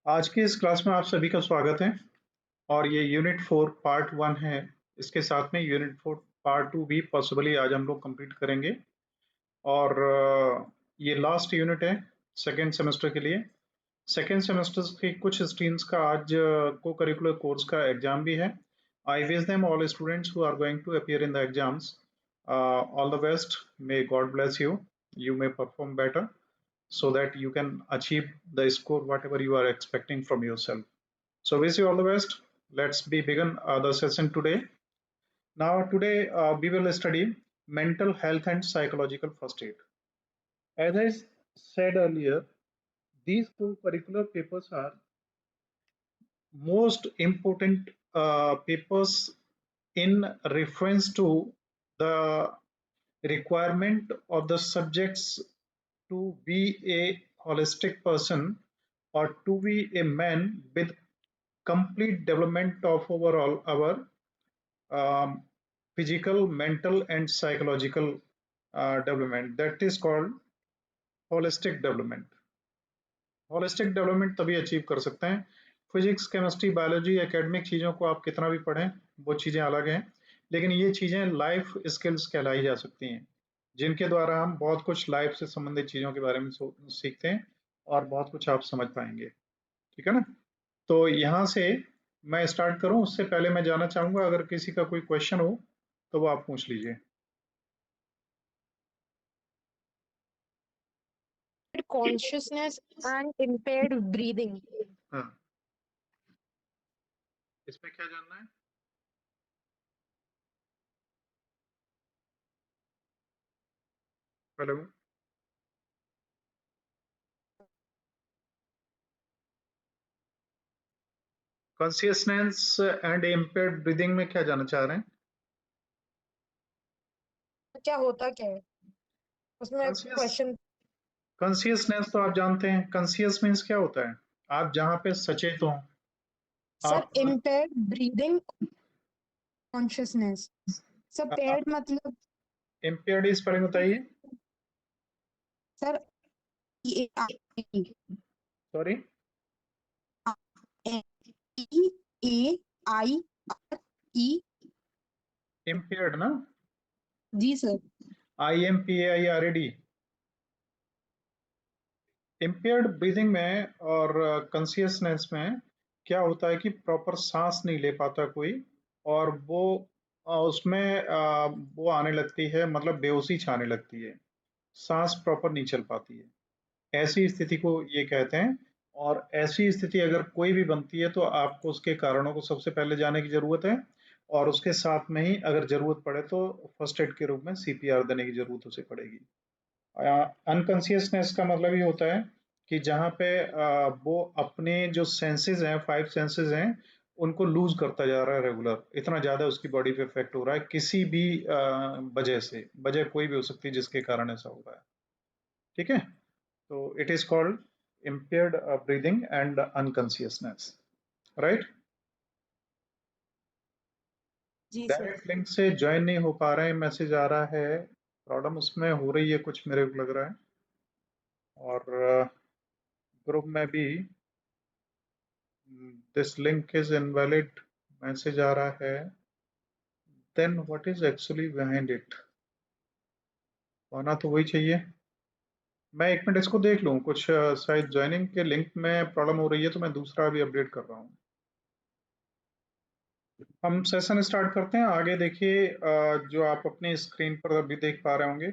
आज की इस क्लास में आप सभी का स्वागत है और ये यूनिट 4 पार्ट 1 है। इसके साथ में यूनिट 4 पार्ट 2 भी पॉसिबली आज हम लोग कंप्लीट करेंगे और ये लास्ट यूनिट है सेकेंड सेमेस्टर के लिए। सेकेंड सेमेस्टर की कुछ स्ट्रीम्स का आज को करिकुलर कोर्स का एग्जाम भी है। I wish them all students who are going to appear in the exams all the best. May God bless you, you may perform better so that you can achieve the score whatever you are expecting from yourself. So wish you all the best. Let's begin the session today. Now today we will study mental health and psychological first aid. As I said earlier, these two curricular papers are most important papers in reference to the requirement of the subjects to be a holistic person or to be a man with complete development of overall our um, physical, mental, and psychological development. That is called holistic development. Holistic development तभी achieve कर सकते हैं। Physics, chemistry, biology, academic चीज़ों को आप कितना भी पढ़ें, वो चीज़ें अलग हैं, लेकिन ये चीज़ें लाइफ स्किल्स कहलाई जा सकती हैं, जिनके द्वारा हम बहुत कुछ लाइफ से संबंधित चीज़ों के बारे में सीखते हैं और बहुत कुछ आप समझ पाएंगे। ठीक है ना? तो यहाँ से मैं स्टार्ट करूँ उससे पहले मैं जानना चाहूँगा, अगर किसी का कोई क्वेश्चन हो तो वो आप पूछ लीजिए। Consciousness and impaired breathing. हाँ, इसमें क्या जानना है? Hello, consciousness and impaired breathing में क्या जानना चाह रहे हैं? क्या होता क्या है उसमें कॉन्शियस क्वेश्चन? कॉन्शियसनेस तो आप जानते हैं, कॉन्शियस मीन्स क्या होता है? आप जहाँ पे सचेत हो, सर आप impaired breathing consciousness. Sir paired मतलब इम्पेयर्ड स्पेलिंग बताइए। सर ए आई सॉरी, ए आई ई। इम्पेयर्ड ना? जी सर। IMPAIRED। इम्पेयर्ड ब्रीदिंग में और कॉन्शियसनेस में क्या होता है कि प्रॉपर सांस नहीं ले पाता कोई, और वो उसमें वो आने लगती है, मतलब बेहोशी छाने लगती है, सांस प्रॉपर नहीं चल पाती है। ऐसी स्थिति को ये कहते हैं। और ऐसी स्थिति अगर कोई भी बनती है तो आपको उसके कारणों को सबसे पहले जानने की जरूरत है, और उसके साथ में ही अगर जरूरत पड़े तो फर्स्ट एड के रूप में CPR देने की जरूरत उसे पड़ेगी। अनकॉन्शियसनेस का मतलब ये होता है कि जहाँ पे वो अपने जो सेंसेस हैं, 5 सेंसेस हैं, उनको लूज करता जा रहा है रेगुलर, इतना ज्यादा उसकी बॉडी पे इफेक्ट हो रहा है किसी भी वजह से। वजह कोई भी हो सकती है जिसके कारण ऐसा हो रहा है। ठीक है? तो it is called impaired breathing and unconsciousness, right? जी सर। डायरेक्ट लिंक से ज्वाइन नहीं हो पा रहे हैं, मैसेज आ रहा है, प्रॉब्लम उसमें हो रही है कुछ, मेरे को लग रहा है। और ग्रुप में भी this link is invalid message आ रहा है। Then what is actually behind it? होना तो वही चाहिए। मैं एक मिनट इसको देख लूँ, कुछ शायद ज्वाइनिंग के लिंक में प्रॉब्लम हो रही है, तो मैं दूसरा भी अपडेट कर रहा हूँ। हम सेशन स्टार्ट करते हैं। आगे देखिए, जो आप अपनी स्क्रीन पर अभी देख पा रहे होंगे,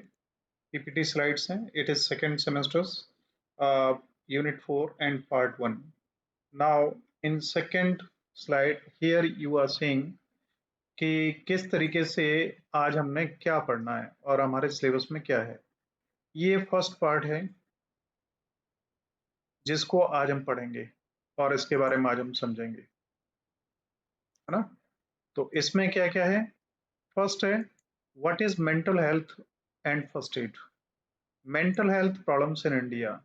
PPT स्लाइड्स हैं। It is second semesters unit 4 and part 1। Now in second slide here you are seeing कि किस तरीके से आज हमने क्या पढ़ना है और हमारे सिलेबस में क्या है। ये फर्स्ट पार्ट है जिसको आज हम पढ़ेंगे और इसके बारे में आज हम समझेंगे, है ना? तो इसमें क्या क्या है? फर्स्ट है, what is mental health and first aid, mental health problems in India,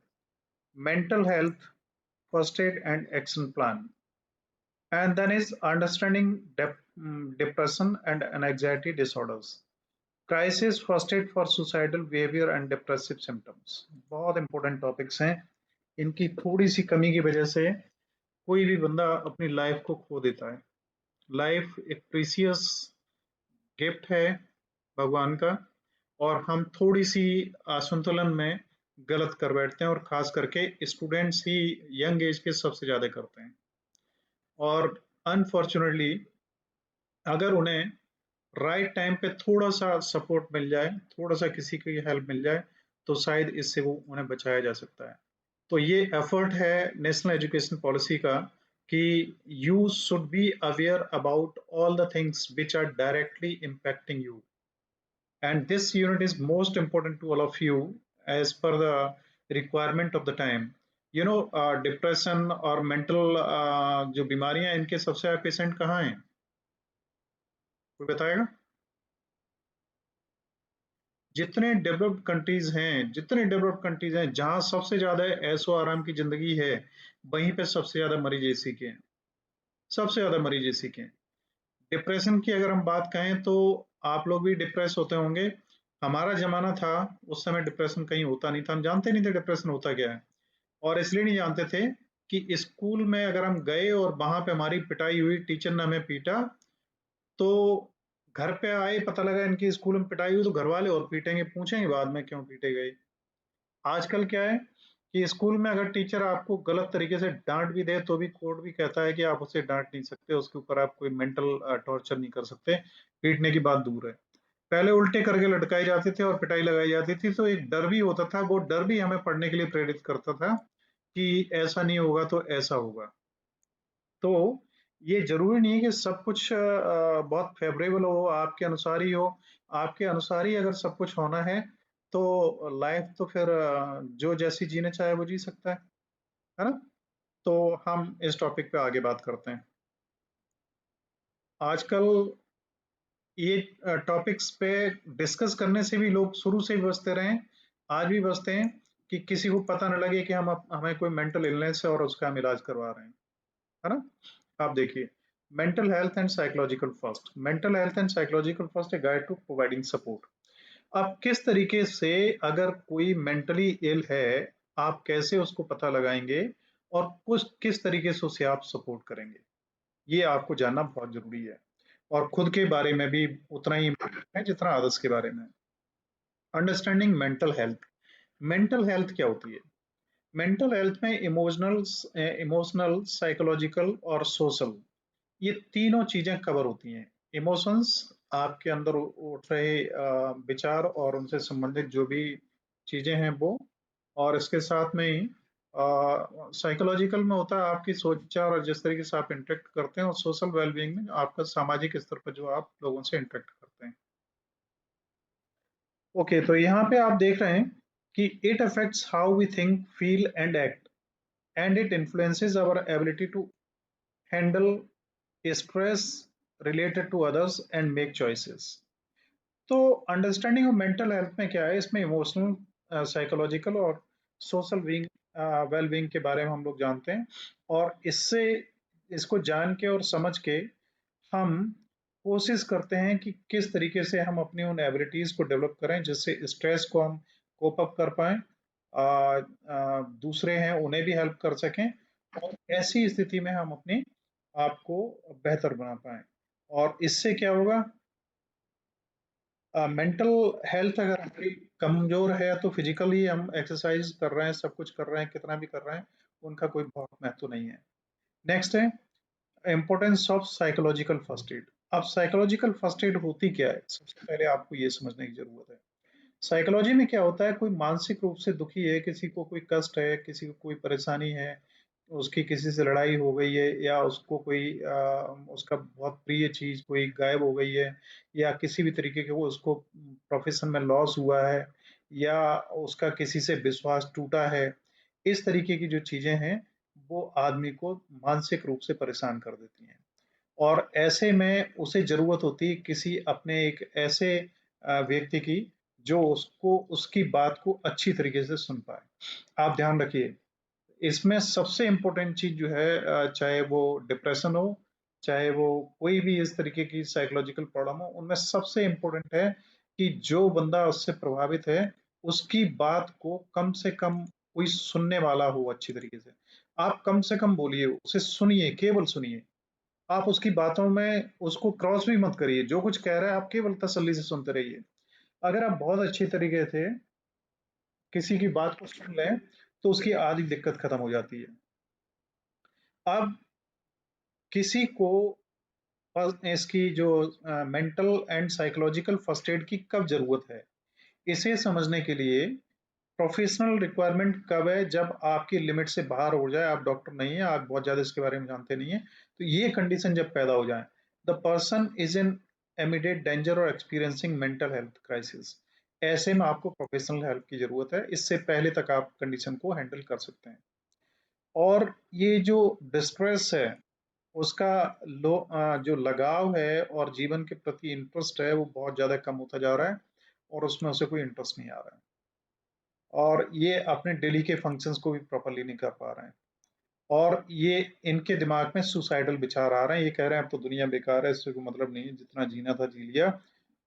mental health first aid and action plan, and then is understanding depression and anxiety disorders, crisis first aid for suicidal behavior and depressive symptoms। बहुत important topics हैं। इनकी थोड़ी सी कमी की वजह से कोई भी बंदा अपनी लाइफ को खो देता है। लाइफ एक प्रीसियस गिफ्ट है भगवान का, और हम थोड़ी सी असंतुलन में गलत कर बैठते हैं, और खास करके स्टूडेंट्स ही यंग एज के सबसे ज्यादा करते हैं। और अनफॉर्चुनेटली अगर उन्हें राइट टाइम पे थोड़ा सा सपोर्ट मिल जाए, थोड़ा सा किसी की हेल्प मिल जाए, तो शायद इससे वो उन्हें बचाया जा सकता है। तो ये एफर्ट है नेशनल एजुकेशन पॉलिसी का कि you should be aware about all the things which are directly impacting you, and this unit is most important to all of you as per the requirement of the time. You know, depression और mental जो बीमारियां हैं, इनके सबसे ज्यादा patient कहाँ हैं, कोई बताएगा? जितने डेवलप्ड कंट्रीज हैं जहां सबसे ज्यादा ऐशो आराम की जिंदगी है, वहीं पे सबसे ज्यादा मरीज इसी के हैं। सबसे ज्यादा मरीज इसी के हैं। डिप्रेशन की अगर हम बात कहें तो आप लोग भी डिप्रेस होते होंगे। हमारा जमाना था, उस समय डिप्रेशन कहीं होता नहीं था, हम जानते नहीं थे डिप्रेशन होता क्या है। और इसलिए नहीं जानते थे कि स्कूल में अगर हम गए और वहां पे हमारी पिटाई हुई, टीचर ने हमें पीटा, तो घर पे आए पता लगा इनकी स्कूल में पिटाई हुई, तो घर वाले और पीटेंगे, पूछेंगे बाद में क्यों पीटे गए। आजकल क्या है कि स्कूल में अगर टीचर आपको गलत तरीके से डांट भी दे, तो भी कोर्ट भी कहता है कि आप उसे डांट नहीं सकते, उसके ऊपर आप कोई मेंटल टॉर्चर नहीं कर सकते। पीटने की बात दूर है, पहले उल्टे करके लटकाए जाते थे और पिटाई लगाई जाती थी, तो एक डर भी होता था। वो डर भी हमें पढ़ने के लिए प्रेरित करता था कि ऐसा नहीं होगा तो ऐसा होगा। तो ये जरूरी नहीं है कि सब कुछ बहुत फेवरेबल हो, आपके अनुसार ही हो। आपके अनुसार ही अगर सब कुछ होना है, तो लाइफ तो फिर जो जैसी जीने चाहे वो जी सकता है ना? तो हम इस टॉपिक पे आगे बात करते हैं। आजकल ये टॉपिक्स पे डिस्कस करने से भी लोग शुरू से ही बचते रहे, आज भी बचते हैं, कि किसी को पता न लगे कि हमें कोई मेंटल इलनेस है और उसका हम इलाज करवा रहे हैं, है ना? आप देखिए, mental health and psychological first, mental health and psychological first, a guide to providing support. अब किस तरीके से, अगर कोई मेंटली इल है, आप कैसे उसको पता लगाएंगे, और कुछ किस तरीके से उसे आप सपोर्ट करेंगे, ये आपको जानना बहुत जरूरी है। और खुद के बारे में भी उतना ही इम्पोर्टेंट है जितना अदर्स के बारे में। Understanding mental health. Mental health क्या होती है? मेंटल हेल्थ में इमोशनल, साइकोलॉजिकल और सोशल, ये तीनों चीजें कवर होती हैं। इमोशंस, आपके अंदर उठ रहे विचार और उनसे संबंधित जो भी चीजें हैं वो, और इसके साथ में ही साइकोलॉजिकल में होता है आपकी सोच विचार और जिस तरीके से आप इंटरेक्ट करते हैं, और सोशल वेलबींग में आपका सामाजिक स्तर पर जो आप लोगों से इंटरेक्ट करते हैं। ओके, तो यहाँ पे आप देख रहे हैं कि it affects how we think, feel and act, and it influences our ability to handle stress, related to others and make choices. तो अंडरस्टैंडिंग ऑफ मेंटल हेल्थ में क्या है, इसमें इमोशनल, साइकोलॉजिकल और सोशल बीइंग, वेल बीइंग के बारे में हम लोग जानते हैं। और इससे, इसको जान के और समझ के हम कोशिश करते हैं कि किस तरीके से हम अपनी उन एबिलिटीज को डेवलप करें जिससे स्ट्रेस को हम कोप अप कर पाए, दूसरे हैं उन्हें भी हेल्प कर सकें, और ऐसी स्थिति में हम अपने आप को बेहतर बना पाए। और इससे क्या होगा, मेंटल हेल्थ अगर हमारी कमजोर है, तो फिजिकली हम एक्सरसाइज कर रहे हैं, सब कुछ कर रहे हैं, कितना भी कर रहे हैं, उनका कोई बहुत महत्व नहीं है। नेक्स्ट है importance of psychological first aid. अब साइकोलॉजिकल फर्स्ट एड होती क्या है, सबसे पहले आपको ये समझने की जरूरत है। साइकोलॉजी में क्या होता है, कोई मानसिक रूप से दुखी है, किसी को कोई कष्ट है, किसी को कोई परेशानी है, उसकी किसी से लड़ाई हो गई है, या उसको कोई उसका बहुत प्रिय चीज कोई गायब हो गई है, या किसी भी तरीके के वो उसको प्रोफेशन में लॉस हुआ है, या उसका किसी से विश्वास टूटा है, इस तरीके की जो चीजें हैं, वो आदमी को मानसिक रूप से परेशान कर देती हैं। और ऐसे में उसे जरूरत होती है किसी अपने एक ऐसे व्यक्ति की जो उसको उसकी बात को अच्छी तरीके से सुन पाए। आप ध्यान रखिए, इसमें सबसे इम्पोर्टेंट चीज जो है, चाहे वो डिप्रेशन हो, चाहे वो कोई भी इस तरीके की साइकोलॉजिकल प्रॉब्लम हो, उनमें सबसे इम्पोर्टेंट है कि जो बंदा उससे प्रभावित है, उसकी बात को कम से कम कोई सुनने वाला हो अच्छी तरीके से। आप कम से कम बोलिए, उसे सुनिए, केवल सुनिए। आप उसकी बातों में उसको क्रॉस भी मत करिए, जो कुछ कह रहा है आप केवल तसल्ली से सुनते रहिए। अगर आप बहुत अच्छी तरीके से किसी की बात को सुन लें, तो उसकी आधी दिक्कत खत्म हो जाती है। अब किसी को इसकी जो mental and psychological first aid की कब जरूरत है, इसे समझने के लिए प्रोफेशनल रिक्वायरमेंट कब है, जब आपकी लिमिट से बाहर हो जाए, आप डॉक्टर नहीं है, आप बहुत ज्यादा इसके बारे में जानते नहीं है, तो ये कंडीशन जब पैदा हो जाए, the person is in immediate danger और एक्सपीरियंसिंग मेंटल हेल्थ क्राइसिस, ऐसे में आपको प्रोफेशनल हेल्प की जरूरत है। इससे पहले तक आप कंडीशन को हैंडल कर सकते हैं। और ये जो डिस्ट्रेस है, उसका जो लगाव है और जीवन के प्रति इंटरेस्ट है, वो बहुत ज्यादा कम होता जा रहा है, और उसमें उसे कोई इंटरेस्ट नहीं आ रहा है, और ये अपने डेली के फंक्शंस को भी प्रॉपरली नहीं कर पा रहे हैं, और ये इनके दिमाग में सुसाइडल विचार आ रहे हैं। ये कह रहे हैं अब तो दुनिया बेकार है, इससे कोई मतलब नहीं है, जितना जीना था जी लिया,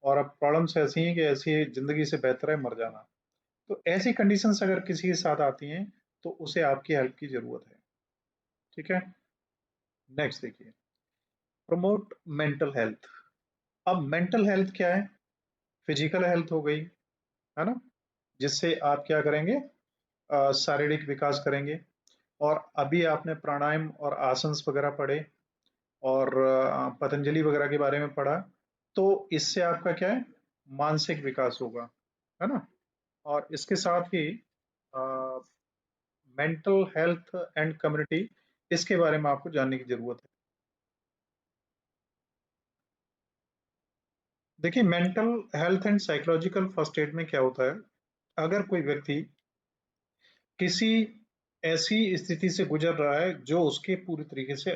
और अब प्रॉब्लम्स ऐसी हैं कि ऐसी जिंदगी से बेहतर है मर जाना। तो ऐसी कंडीशंस अगर किसी के साथ आती हैं, तो उसे आपकी हेल्प की जरूरत है। ठीक है, नेक्स्ट देखिए, प्रमोट मेंटल हेल्थ। अब मेंटल हेल्थ क्या है? फिजिकल हेल्थ हो गई, है ना, जिससे आप क्या करेंगे, शारीरिक विकास करेंगे। और अभी आपने प्राणायाम और आसंस वगैरह पढ़े, और पतंजलि वगैरह के बारे में पढ़ा, तो इससे आपका क्या है, मानसिक विकास होगा, है ना। और इसके साथ ही मेंटल हेल्थ एंड कम्युनिटी, इसके बारे में आपको जानने की जरूरत है। देखिए, mental health and psychological first aid में क्या होता है, अगर कोई व्यक्ति किसी ऐसी स्थिति से गुजर रहा है जो उसके पूरी तरीके से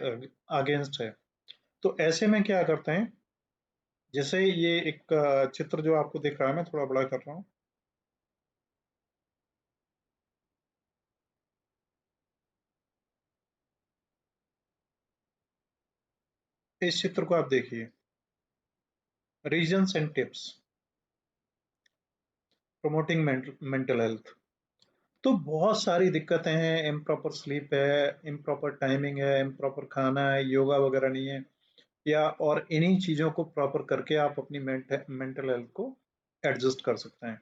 अगेंस्ट है, तो ऐसे में क्या करते हैं, जैसे ये एक चित्र जो आपको दिख रहा है, मैं थोड़ा बड़ा कर रहा हूँ, इस चित्र को आप देखिए, reasons and tips promoting mental health. तो बहुत सारी दिक्कतें हैं, इम्प्रॉपर स्लीप है, इम्प्रॉपर टाइमिंग है, इम्प्रॉपर खाना है, योगा वगैरह नहीं है, या और इन्हीं चीजों को प्रॉपर करके आप अपनी मेंटल हेल्थ को एडजस्ट कर सकते हैं।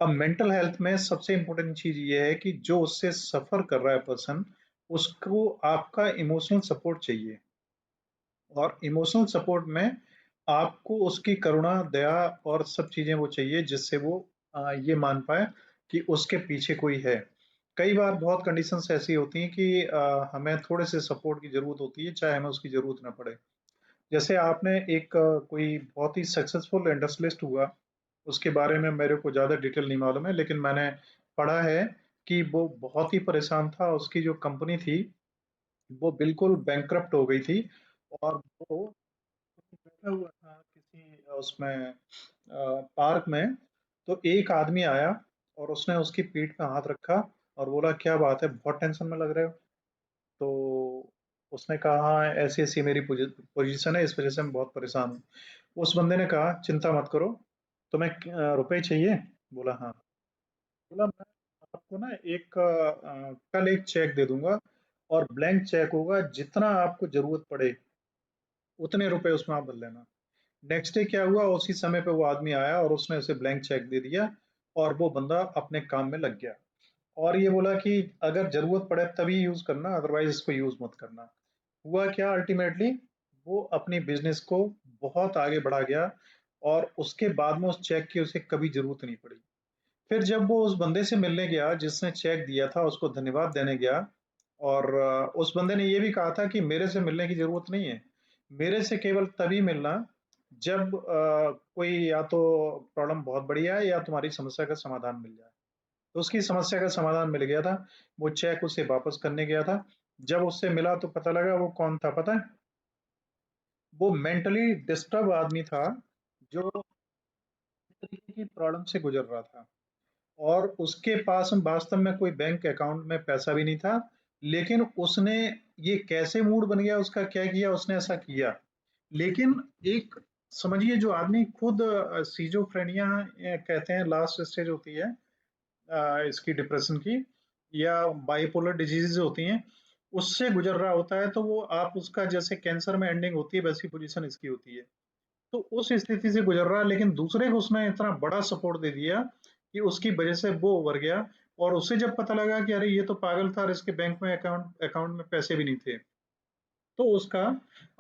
अब मेंटल हेल्थ में सबसे इंपॉर्टेंट चीज ये है कि जो उससे सफर कर रहा है पर्सन, उसको आपका इमोशनल सपोर्ट चाहिए। और इमोशनल सपोर्ट में आपको उसकी करुणा, दया और सब चीजें वो चाहिए, जिससे वो ये मान पाए कि उसके पीछे कोई है। कई बार बहुत कंडीशंस ऐसी होती हैं कि हमें थोड़े से सपोर्ट की जरूरत होती है, चाहे हमें उसकी जरूरत ना पड़े। जैसे आपने एक कोई बहुत ही सक्सेसफुल इंडस्ट्रियलिस्ट हुआ, उसके बारे में मेरे को ज़्यादा डिटेल नहीं मालूम है, लेकिन मैंने पढ़ा है कि वो बहुत ही परेशान था, उसकी जो कंपनी थी वो बिल्कुल बैंकरप्ट हो गई थी, और वो बैठा हुआ था किसी उसमें पार्क में, तो एक आदमी आया और उसने उसकी पीठ पे हाथ रखा और बोला, क्या बात है, बहुत टेंशन में लग रहे हो। तो उसने कहा, हाँ ऐसी ऐसी मेरी पोजीशन है, इस वजह से मैं बहुत परेशान हूँ। उस बंदे ने कहा, चिंता मत करो, तुम्हें रुपए चाहिए? बोला हाँ। बोला, मैं आपको ना कल एक चेक दे दूंगा, और ब्लैंक चेक होगा, जितना आपको जरूरत पड़े उतने रुपए उसमें आप भर लेना। नेक्स्ट डे क्या हुआ, उसी समय पे वो आदमी आया और उसने उसे ब्लैंक चेक दे दिया, और वो बंदा अपने काम में लग गया। और ये बोला कि अगर जरूरत पड़े तभी यूज करना, अदरवाइज इसको यूज मत करना। हुआ क्या, अल्टीमेटली वो अपनी बिजनेस को बहुत आगे बढ़ा गया, और उसके बाद में उस चेक की उसे कभी जरूरत नहीं पड़ी। फिर जब वो उस बंदे से मिलने गया जिसने चेक दिया था, उसको धन्यवाद देने गया, और उस बंदे ने ये भी कहा था कि मेरे से मिलने की जरूरत नहीं है, मेरे से केवल तभी मिलना जब कोई या तो प्रॉब्लम बहुत बढ़िया है, या तुम्हारी समस्या का समाधान मिल जाए। तो उसकी समस्या का समाधान मिल गया था, वो चेक उसे वापस करने गया था। जब उससे मिला तो पता लगा वो कौन था, पता है? वो मेंटली डिस्टर्ब आदमी था, जो इस तरीके की प्रॉब्लम से गुजर रहा था, और उसके पास वास्तव में कोई बैंक अकाउंट में पैसा भी नहीं था। लेकिन उसने, ये कैसे मूड बन गया उसका, क्या किया उसने, ऐसा किया। लेकिन एक, समझिए, जो आदमी खुद सीजोफ्रेनिया कहते हैं, लास्ट स्टेज होती है इसकी डिप्रेशन की, या बाइपोलर डिजीजेज होती हैं, उससे गुजर रहा होता है, तो वो आप उसका जैसे कैंसर में एंडिंग होती है वैसी पोजीशन इसकी होती है। तो उस स्थिति से गुजर रहा है, लेकिन दूसरे को उसने इतना बड़ा सपोर्ट दे दिया कि उसकी वजह से वो उभर गया। और उसे जब पता लगा कि अरे ये तो पागल था और इसके बैंक में अकाउंट अकाउंट में पैसे भी नहीं थे, तो उसका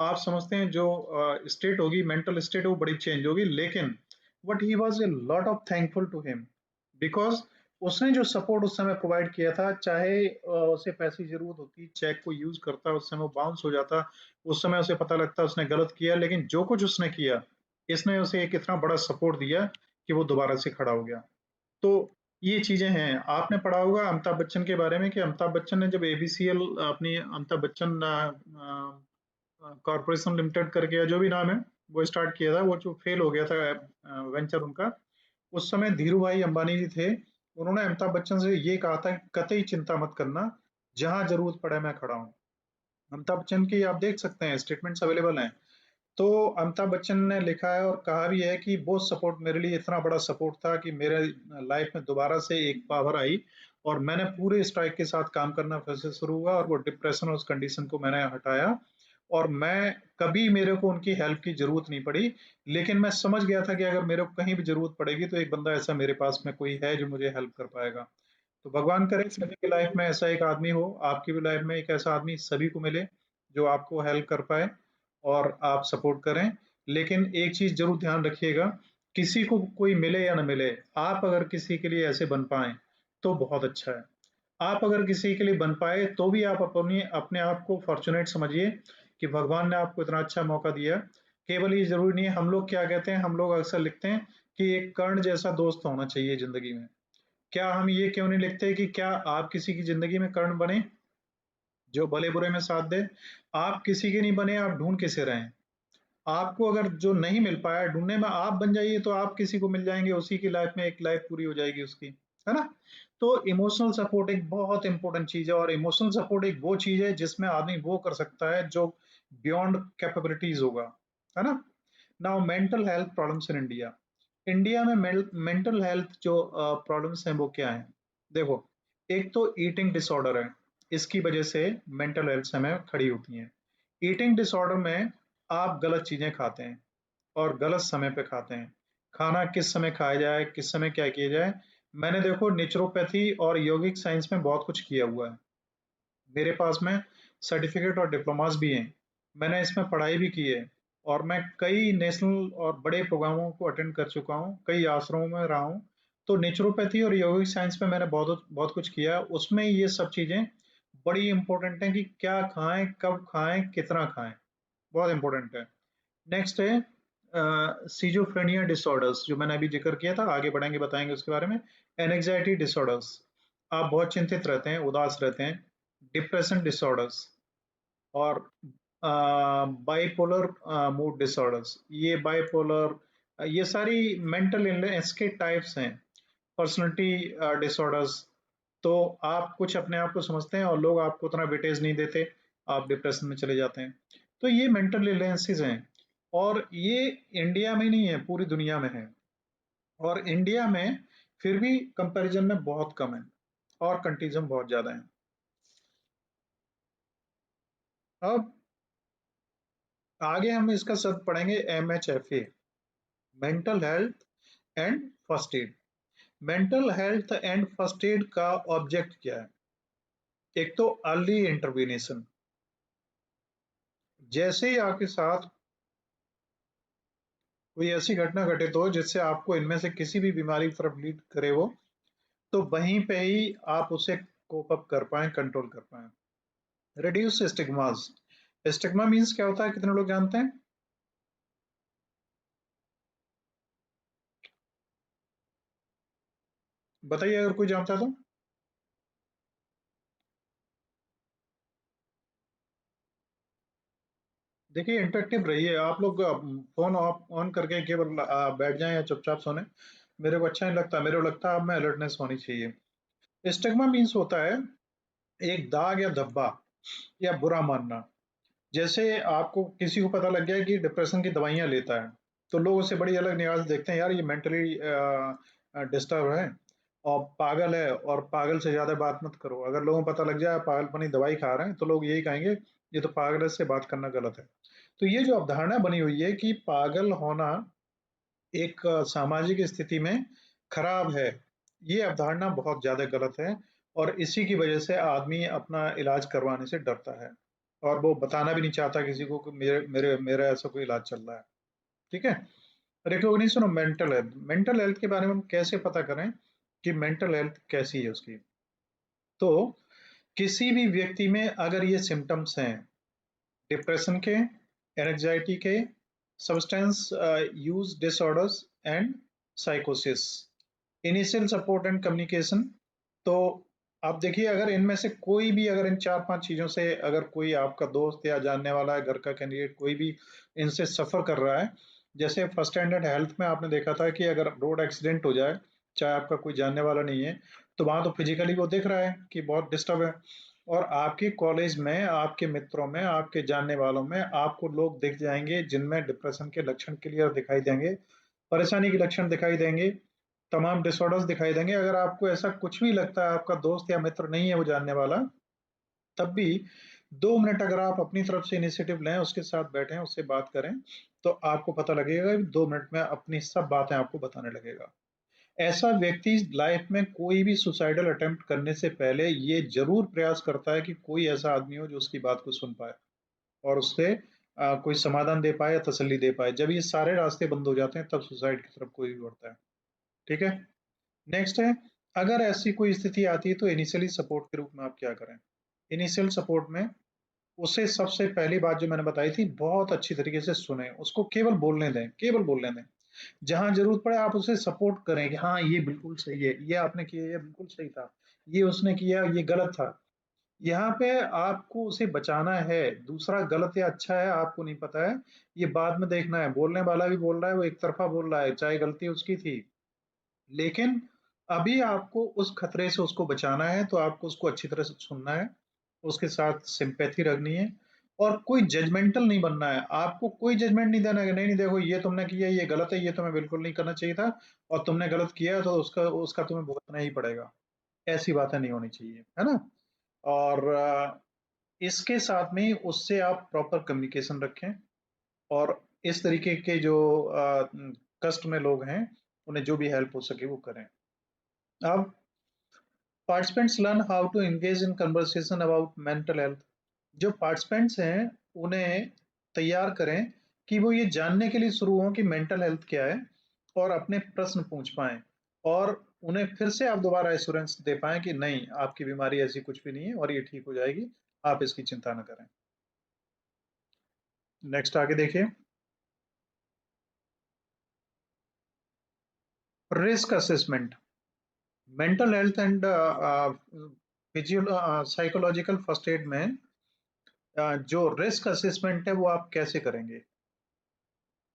आप समझते हैं जो स्टेट होगी, मेंटल स्टेट, वो बड़ी चेंज होगी। लेकिन but he was a lot of thankful to him, because उसने जो सपोर्ट उस समय प्रोवाइड किया था, चाहे उसे पैसे की जरूरत होती, चेक को यूज करता, उस समय वो बाउंस हो जाता, उस समय उसे पता लगता उसने गलत किया, लेकिन जो कुछ उसने किया, इसने उसे एक इतना बड़ा सपोर्ट दिया कि वो दोबारा से खड़ा हो गया। तो ये चीजें हैं। आपने पढ़ा होगा अमिताभ बच्चन के बारे में कि अमिताभ बच्चन ने जब एबीसीएल अपनी अमिताभ बच्चन कॉरपोरेशन लिमिटेड करके, या जो भी नाम है, वो स्टार्ट किया था, वो जो फेल हो गया था वेंचर उनका, उस समय धीरू भाई अंबानी जी थे। उन्होंने अमिताभ बच्चन से ये कहा था कि कतई चिंता मत करना, जहां जरूरत पड़े मैं खड़ा हूँ। अमिताभ बच्चन की आप देख सकते हैं, स्टेटमेंट्स अवेलेबल हैं। तो अमिताभ बच्चन ने लिखा है और कहा भी है कि वो सपोर्ट मेरे लिए इतना बड़ा सपोर्ट था कि मेरे लाइफ में दोबारा से एक पावर आई, और मैंने पूरे स्ट्राइक के साथ काम करना फिर से शुरू हुआ, और वो डिप्रेशन और उस कंडीशन को मैंने हटाया। और मैं कभी मेरे को उनकी हेल्प की जरूरत नहीं पड़ी, लेकिन मैं समझ गया था कि अगर मेरे को कहीं भी जरूरत पड़ेगी तो एक बंदा ऐसा मेरे पास में कोई है जो मुझे हेल्प कर पाएगा। तो भगवान करे सभी की लाइफ में ऐसा एक आदमी हो, आपकी भी लाइफ में एक ऐसा आदमी सभी को मिले जो आपको हेल्प कर पाए और आप सपोर्ट करें। लेकिन एक चीज जरूर ध्यान रखिएगा, किसी को कोई मिले या ना मिले, आप अगर किसी के लिए ऐसे बन पाए तो बहुत अच्छा है। आप अगर किसी के लिए बन पाए तो भी आप अपनी अपने आप को फॉर्चुनेट समझिए कि भगवान ने आपको इतना अच्छा मौका दिया। केवल ये जरूरी नहीं है, हम लोग क्या कहते हैं, हम लोग अक्सर लिखते हैं कि एक कर्ण जैसा दोस्त होना चाहिए जिंदगी में। क्या हम ये क्यों नहीं लिखते कि क्या आप किसी की जिंदगी में कर्ण बने जो भले बुरे में साथ दे? आप किसी के नहीं बने, आप ढूंढ किसे रहे हैं? आपको अगर जो नहीं मिल पाया ढूंढने में आप बन जाइए, तो आप किसी को मिल जाएंगे, उसी की लाइफ में एक लाइफ पूरी हो जाएगी उसकी, है ना? तो इमोशनल सपोर्ट एक बहुत इंपॉर्टेंट चीज है, और इमोशनल सपोर्ट एक वो चीज है जिसमें आदमी वो कर सकता है जो बियॉन्ड कैपेबिलिटीज होगा, है ना? Now mental health problems in India. India में मेंटल हेल्थ जो प्रॉब्लम्स हैं वो क्या है? देखो, एक तो ईटिंग डिसऑर्डर है, इसकी वजह से मेंटल हेल्थ हमें खड़ी होती है। ईटिंग डिसऑर्डर में आप गलत चीजें खाते हैं और गलत समय पे खाते हैं। खाना किस समय खाया जाए, किस समय क्या किया जाए, मैंने देखो नेचुरोपैथी और योगिक साइंस में बहुत कुछ किया हुआ है। मेरे पास में सर्टिफिकेट और डिप्लोमास भी हैं। मैंने इसमें पढ़ाई भी की है, और मैं कई नेशनल और बड़े प्रोग्रामों को अटेंड कर चुका हूँ, कई आश्रमों में रहा हूँ। तो नेचुरोपैथी और योगिक साइंस में मैंने बहुत बहुत कुछ किया है। उसमें ये सब चीजें बड़ी इंपॉर्टेंट हैं कि क्या खाएं, कब खाएं, कितना खाएं, बहुत इंपॉर्टेंट है। नेक्स्ट है सीजोफ्रेनिया डिसऑर्डर्स, जो मैंने अभी जिक्र किया था, आगे बढ़ेंगे बताएंगे उसके बारे में। एनजाइटी डिसऑर्डर्स, आप बहुत चिंतित रहते हैं, उदास रहते हैं। डिप्रेशन डिसऑर्डर्स, और बाइपोलर मूड डिसऑर्डर्स, ये बाइपोलर, ये सारी मेंटल इलनेस के टाइप्स हैं। पर्सनालिटी डिसऑर्डर्स, तो आप कुछ अपने आप को समझते हैं और लोग आपको उतना वेटेज नहीं देते, आप डिप्रेशन में चले जाते हैं। तो ये मेंटल इलनेसेस हैं, और ये इंडिया में नहीं है, पूरी दुनिया में है। और इंडिया में फिर भी कंपैरिजन में बहुत कम है, और कंट्रीज में बहुत ज्यादा है। अब आगे हम इसका शब्द पढ़ेंगे, MHFA, mental health and first aid. Mental health and first aid का ऑब्जेक्ट क्या है? एक तो अर्ली इंटरवेंशन, जैसे ही आपके साथ कोई ऐसी घटना घटित हो जिससे आपको इनमें से किसी भी बीमारी की तरफ लीड करे वो, तो वहीं पे ही आप उसे कोप अप कर पाए, कंट्रोल कर पाए। रिड्यूस स्टिग्मास, स्टिग्मा मीन्स क्या होता है, कितने लोग जानते हैं? बताइए अगर कोई जानता है तो। देखिए, इंटरेक्टिव रहिए आप लोग, फोन ऑफ ऑन करके केवल बैठ जाएं या चुपचाप सोने, मेरे को अच्छा नहीं लगता। मेरे को लगता है अब में अलर्टनेस होनी चाहिए। स्टिग्मा मीन्स होता है एक दाग या धब्बा या बुरा मानना। जैसे आपको किसी को पता लग गया कि डिप्रेशन की दवाइयां लेता है, तो लोग उसे बड़ी अलग निगाह से देखते हैं, यार ये मेंटली डिस्टर्ब है। और पागल है और पागल से ज्यादा बात मत करो। अगर लोगों को पता लग जाए पागलपनी दवाई खा रहे हैं तो लोग यही कहेंगे ये तो पागल है, इससे बात करना गलत है। तो ये जो अवधारणा बनी हुई है कि पागल होना एक सामाजिक स्थिति में खराब है, ये अवधारणा बहुत ज्यादा गलत है। और इसी की वजह से आदमी अपना इलाज करवाने से डरता है और वो बताना भी नहीं चाहता किसी को कि मेरे मेरे मेरा ऐसा कोई इलाज चल रहा है। ठीक है। Recognition of mental health, mental health के बारे में हम कैसे पता करें कि मेंटल हेल्थ कैसी है उसकी। तो किसी भी व्यक्ति में अगर ये सिम्टम्स हैं डिप्रेशन के, एंजाइटी के, सब्सटेंस यूज डिसऑर्डर्स एंड साइकोसिस, इनिशियल सपोर्ट एंड कम्युनिकेशन। तो आप देखिए अगर इनमें से कोई भी अगर इन 4-5 चीजों से अगर कोई आपका दोस्त या जानने वाला है, घर का कैंडिडेट कोई भी इनसे सफर कर रहा है, जैसे फर्स्ट स्टैंडर्ड हेल्थ में आपने देखा था कि अगर रोड एक्सीडेंट हो जाए, चाहे आपका कोई जानने वाला नहीं है, तो वहां तो फिजिकली वो दिख रहा है कि बहुत डिस्टर्ब है। और आपके कॉलेज में, आपके मित्रों में, आपके जानने वालों में आपको लोग दिख जाएंगे जिनमें डिप्रेशन के लक्षण क्लियर दिखाई देंगे, परेशानी के लक्षण दिखाई देंगे, तमाम डिसऑर्डर्स दिखाई देंगे। अगर आपको ऐसा कुछ भी लगता है, आपका दोस्त या मित्र नहीं है वो जानने वाला, तब भी 2 मिनट अगर आप अपनी तरफ से इनिशिएटिव लें, उसके साथ बैठें, उससे बात करें, तो आपको पता लगेगा कि 2 मिनट में अपनी सब बातें आपको बताने लगेगा। ऐसा व्यक्ति लाइफ में कोई भी सुसाइडल अटेम्प्ट करने से पहले ये जरूर प्रयास करता है कि कोई ऐसा आदमी हो जो उसकी बात को सुन पाए और उससे कोई समाधान दे पाए या तसल्ली दे पाए। जब ये सारे रास्ते बंद हो जाते हैं तब सुसाइड की तरफ कोई भी बढ़ता है। ठीक है। नेक्स्ट है, अगर ऐसी कोई स्थिति आती है तो इनिशियली सपोर्ट के रूप में आप क्या करें। इनिशियल सपोर्ट में उसे सबसे पहली बात जो मैंने बताई थी, बहुत अच्छी तरीके से सुने, उसको केवल बोलने दें, केवल बोलने दें। जहां जरूरत पड़े आप उसे सपोर्ट करें कि हाँ ये बिल्कुल सही है, ये आपने किया, ये बिल्कुल सही था, ये उसने किया, ये गलत था। यहाँ पे आपको उसे बचाना है। दूसरा गलत या अच्छा है आपको नहीं पता है, ये बाद में देखना है। बोलने वाला भी बोल रहा है, वो एक तरफा बोल रहा है, चाहे गलती उसकी थी, लेकिन अभी आपको उस खतरे से उसको बचाना है, तो आपको उसको अच्छी तरह से सुनना है, उसके साथ सिंपैथी रखनी है और कोई जजमेंटल नहीं बनना है। आपको कोई जजमेंट नहीं देना है कि नहीं नहीं देखो ये तुमने किया ये गलत है, ये तुम्हें बिल्कुल नहीं करना चाहिए था और तुमने गलत किया तो उसका उसका तुम्हें भुगतना ही पड़ेगा। ऐसी बातें नहीं होनी चाहिए, है ना। और इसके साथ में ही उससे आप प्रॉपर कम्युनिकेशन रखें और इस तरीके के जो कष्ट में लोग हैं उन्हें जो भी हेल्प हो सके वो करें। अब participants learn how to engage in conversation about mental health. जो पार्टिसिपेंट्स हैं उन्हें तैयार करें कि वो ये जानने के लिए शुरू हों कि मेंटल हेल्थ क्या है और अपने प्रश्न पूछ पाएं और उन्हें फिर से आप दोबारा एश्योरेंस दे पाएं कि नहीं आपकी बीमारी ऐसी कुछ भी नहीं है और ये ठीक हो जाएगी, आप इसकी चिंता न करें। नेक्स्ट आगे देखिए, risk assessment. Mental health and psychological first aid में जो रिस्क असेसमेंट है वो आप कैसे करेंगे।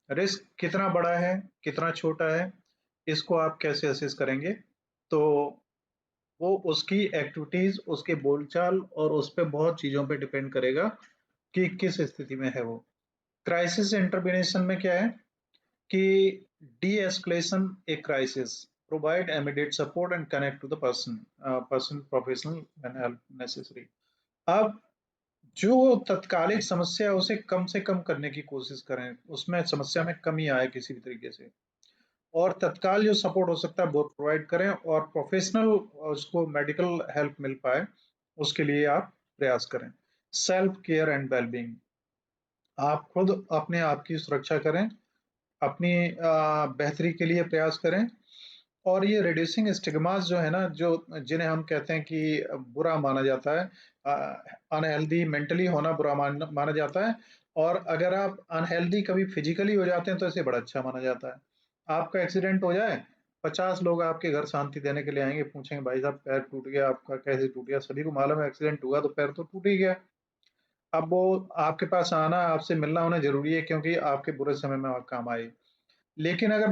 रिस्क कितना बड़ा है, कितना छोटा है, इसको आप कैसे असेस करेंगे। तो वो उसकी एक्टिविटीज, उसके बोलचाल और उस पे बहुत चीजों पे डिपेंड करेगा कि किस स्थिति में है वो। क्राइसिस इंटरवेंशन में क्या है कि deescalation a crisis, provide immediate support and connect to the person professional when help necessary. अब जो तत्कालिक समस्या है उसे कम से कम करने की कोशिश करें, उसमें समस्या में कमी आए किसी भी तरीके से, और तत्काल जो सपोर्ट हो सकता है वो प्रोवाइड करें और प्रोफेशनल उसको मेडिकल हेल्प मिल पाए उसके लिए आप प्रयास करें। सेल्फ केयर एंड वेलबींग, आप खुद अपने आप की सुरक्षा करें, अपनी बेहतरी के लिए प्रयास करें। और ये रिड्यूसिंग स्टिग्मास जो है ना, जो जिन्हें हम कहते हैं कि बुरा माना जाता है, अनहेल्दी मेंटली होना बुरा माना जाता है, और अगर आप अनहेल्दी कभी फिजिकली हो जाते हैं तो इसे बड़ा अच्छा माना जाता है। आपका एक्सीडेंट हो जाए, 50 लोग आपके घर शांति देने के लिए आएंगे, पूछेंगे भाई साहब पैर टूट गया आपका, कैसे टूट गया, सभी को मालूम है एक्सीडेंट हुआ तो पैर तो टूट ही गया। अब वो आपके पास आना, आपसे मिलना उन्हें जरूरी है क्योंकि आपके बुरे समय में आप काम आए। लेकिन अगर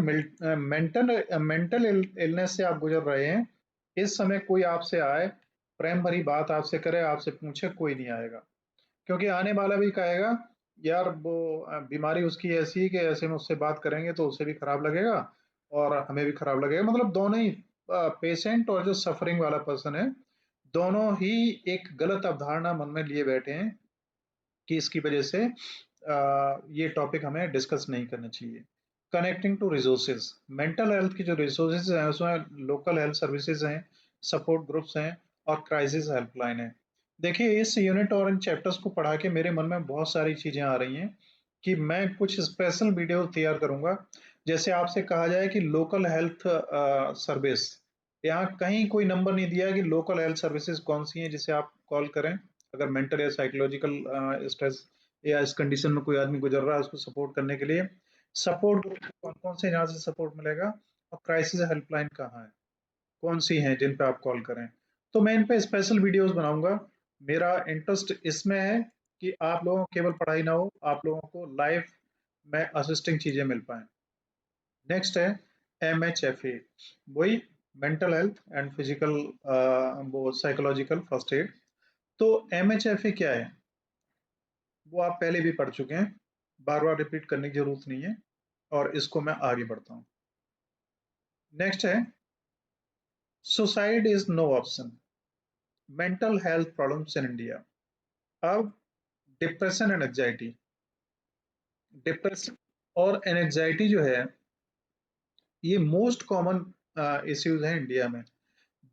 मेंटल मेंटल इलनेस से आप गुजर रहे हैं, इस समय कोई आपसे आए, प्रेम भरी बात आपसे करे, आपसे पूछे, कोई नहीं आएगा। क्योंकि आने वाला भी कहेगा यार वो बीमारी उसकी ऐसी है कि ऐसे में उससे बात करेंगे तो उसे भी खराब लगेगा और हमें भी खराब लगेगा, मतलब दोनों ही पेशेंट और जो सफरिंग वाला पर्सन है, दोनों ही एक गलत अवधारणा मन में लिए बैठे हैं कि इसकी वजह से ये टॉपिक हमें डिस्कस नहीं करना चाहिए। Connecting to resources, mental health की जो रिसोर्सेज हैं उसमें लोकल हेल्थ सर्विसेज हैं, सपोर्ट ग्रुप्स हैं और क्राइसिस हेल्पलाइन है। देखिए, इस यूनिट और इन चैप्टर्स को पढ़ा के मेरे मन में बहुत सारी चीजें आ रही हैं कि मैं कुछ स्पेशल वीडियो तैयार करूंगा। जैसे आपसे कहा जाए कि लोकल हेल्थ सर्विस, यहाँ कहीं कोई नंबर नहीं दिया है कि लोकल हेल्थ सर्विसेज कौन सी हैं जिसे आप कॉल करें अगर मेंटल या साइकोलॉजिकल स्ट्रेस या इस कंडीशन में कोई आदमी गुजर रहा है उसको सपोर्ट करने के लिए। सपोर्ट कौन कौन से यहाँ से सपोर्ट मिलेगा और क्राइसिस हेल्पलाइन कहाँ है, कौन सी हैं जिन पे आप कॉल करें। तो मैं इन पे स्पेशल वीडियोस बनाऊंगा। मेरा इंटरेस्ट इसमें है कि आप लोगों को केवल पढ़ाई ना हो, आप लोगों को लाइफ में असिस्टिंग चीजें मिल पाए। नेक्स्ट है MHFA, वही मेंटल हेल्थ एंड फिजिकल वो साइकोलॉजिकल फर्स्ट एड। तो MHFA क्या है वो आप पहले भी पढ़ चुके हैं, बार बार रिपीट करने की जरूरत नहीं है और इसको मैं आगे बढ़ता हूँ। नेक्स्ट है suicide is no option, mental health problems in India. अब डिप्रेशन एंड एंजाइटी, डिप्रेशन और एंजाइटी जो है ये मोस्ट कॉमन इश्यूज हैं इंडिया में।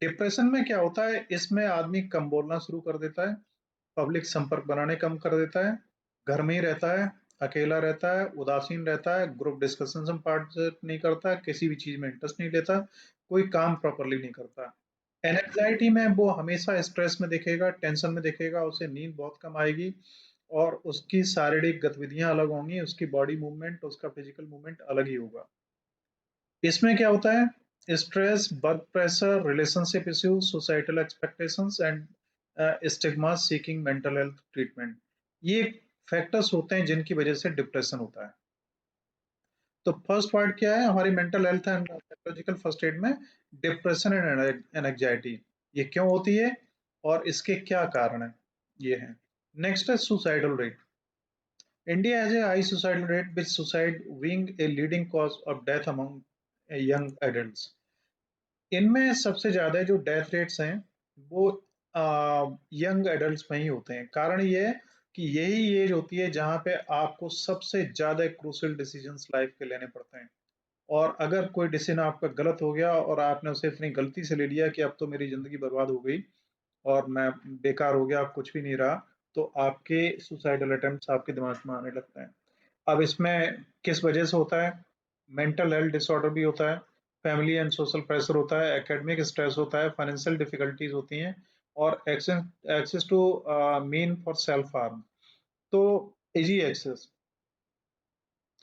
डिप्रेशन में क्या होता है, इसमें आदमी कम बोलना शुरू कर देता है, पब्लिक संपर्क बनाने कम कर देता है, घर में ही रहता है, अकेला रहता है, उदासीन रहता है, ग्रुप डिस्कशन में पार्टिसिपेट नहीं करता, किसी भी चीज में इंटरेस्ट नहीं लेता, कोई काम प्रॉपरली नहीं करता। एनजाइटी में वो हमेशा स्ट्रेस में दिखेगा, टेंशन में दिखेगा, उसे नींद बहुत कम आएगी और उसकी शारीरिक गतिविधियां अलग होंगी, उसकी बॉडी मूवमेंट, उसका फिजिकल मूवमेंट अलग ही होगा। इसमें क्या होता है, stress, work pressure, relationship issues, societal expectations and stigma seeking mental health treatment, ये फैक्टर्स होते हैं जिनकी वजह से डिप्रेशन होता है। तो फर्स्ट पार्ट क्या है हमारी mental health and psychological first aid में, डिप्रेशन एंड एंजाइटी, ये क्यों होती है और इसके क्या कारण है, ये है। नेक्स्ट है suicidal rate. India has a high suicidal rate with suicide being a leading cause of death among young adults. इनमें सबसे ज्यादा जो डेथ रेट्स हैं वो यंग एडल्ट्स में ही होते हैं। कारण ये है कि यही एज होती है जहां पे आपको सबसे ज्यादा क्रूशियल डिसीजंस लाइफ के लेने पड़ते हैं। और अगर कोई डिसीजन आपका गलत हो गया और आपने उसे इतनी गलती से ले लिया कि अब तो मेरी जिंदगी बर्बाद हो गई और मैं बेकार हो गया, अब कुछ भी नहीं रहा, तो आपके सुसाइडल अटेम्प्ट्स आपके दिमाग में आने लगते हैं। अब इसमें किस वजह से होता है, मेंटल हेल्थ डिसऑर्डर भी होता है, फैमिली एंड सोशल प्रेशर होता है, एकेडमिक स्ट्रेस होता है, फाइनेंशियल डिफिकल्टीज होती हैं और access to mean for self harm, तो इजी एक्सेस,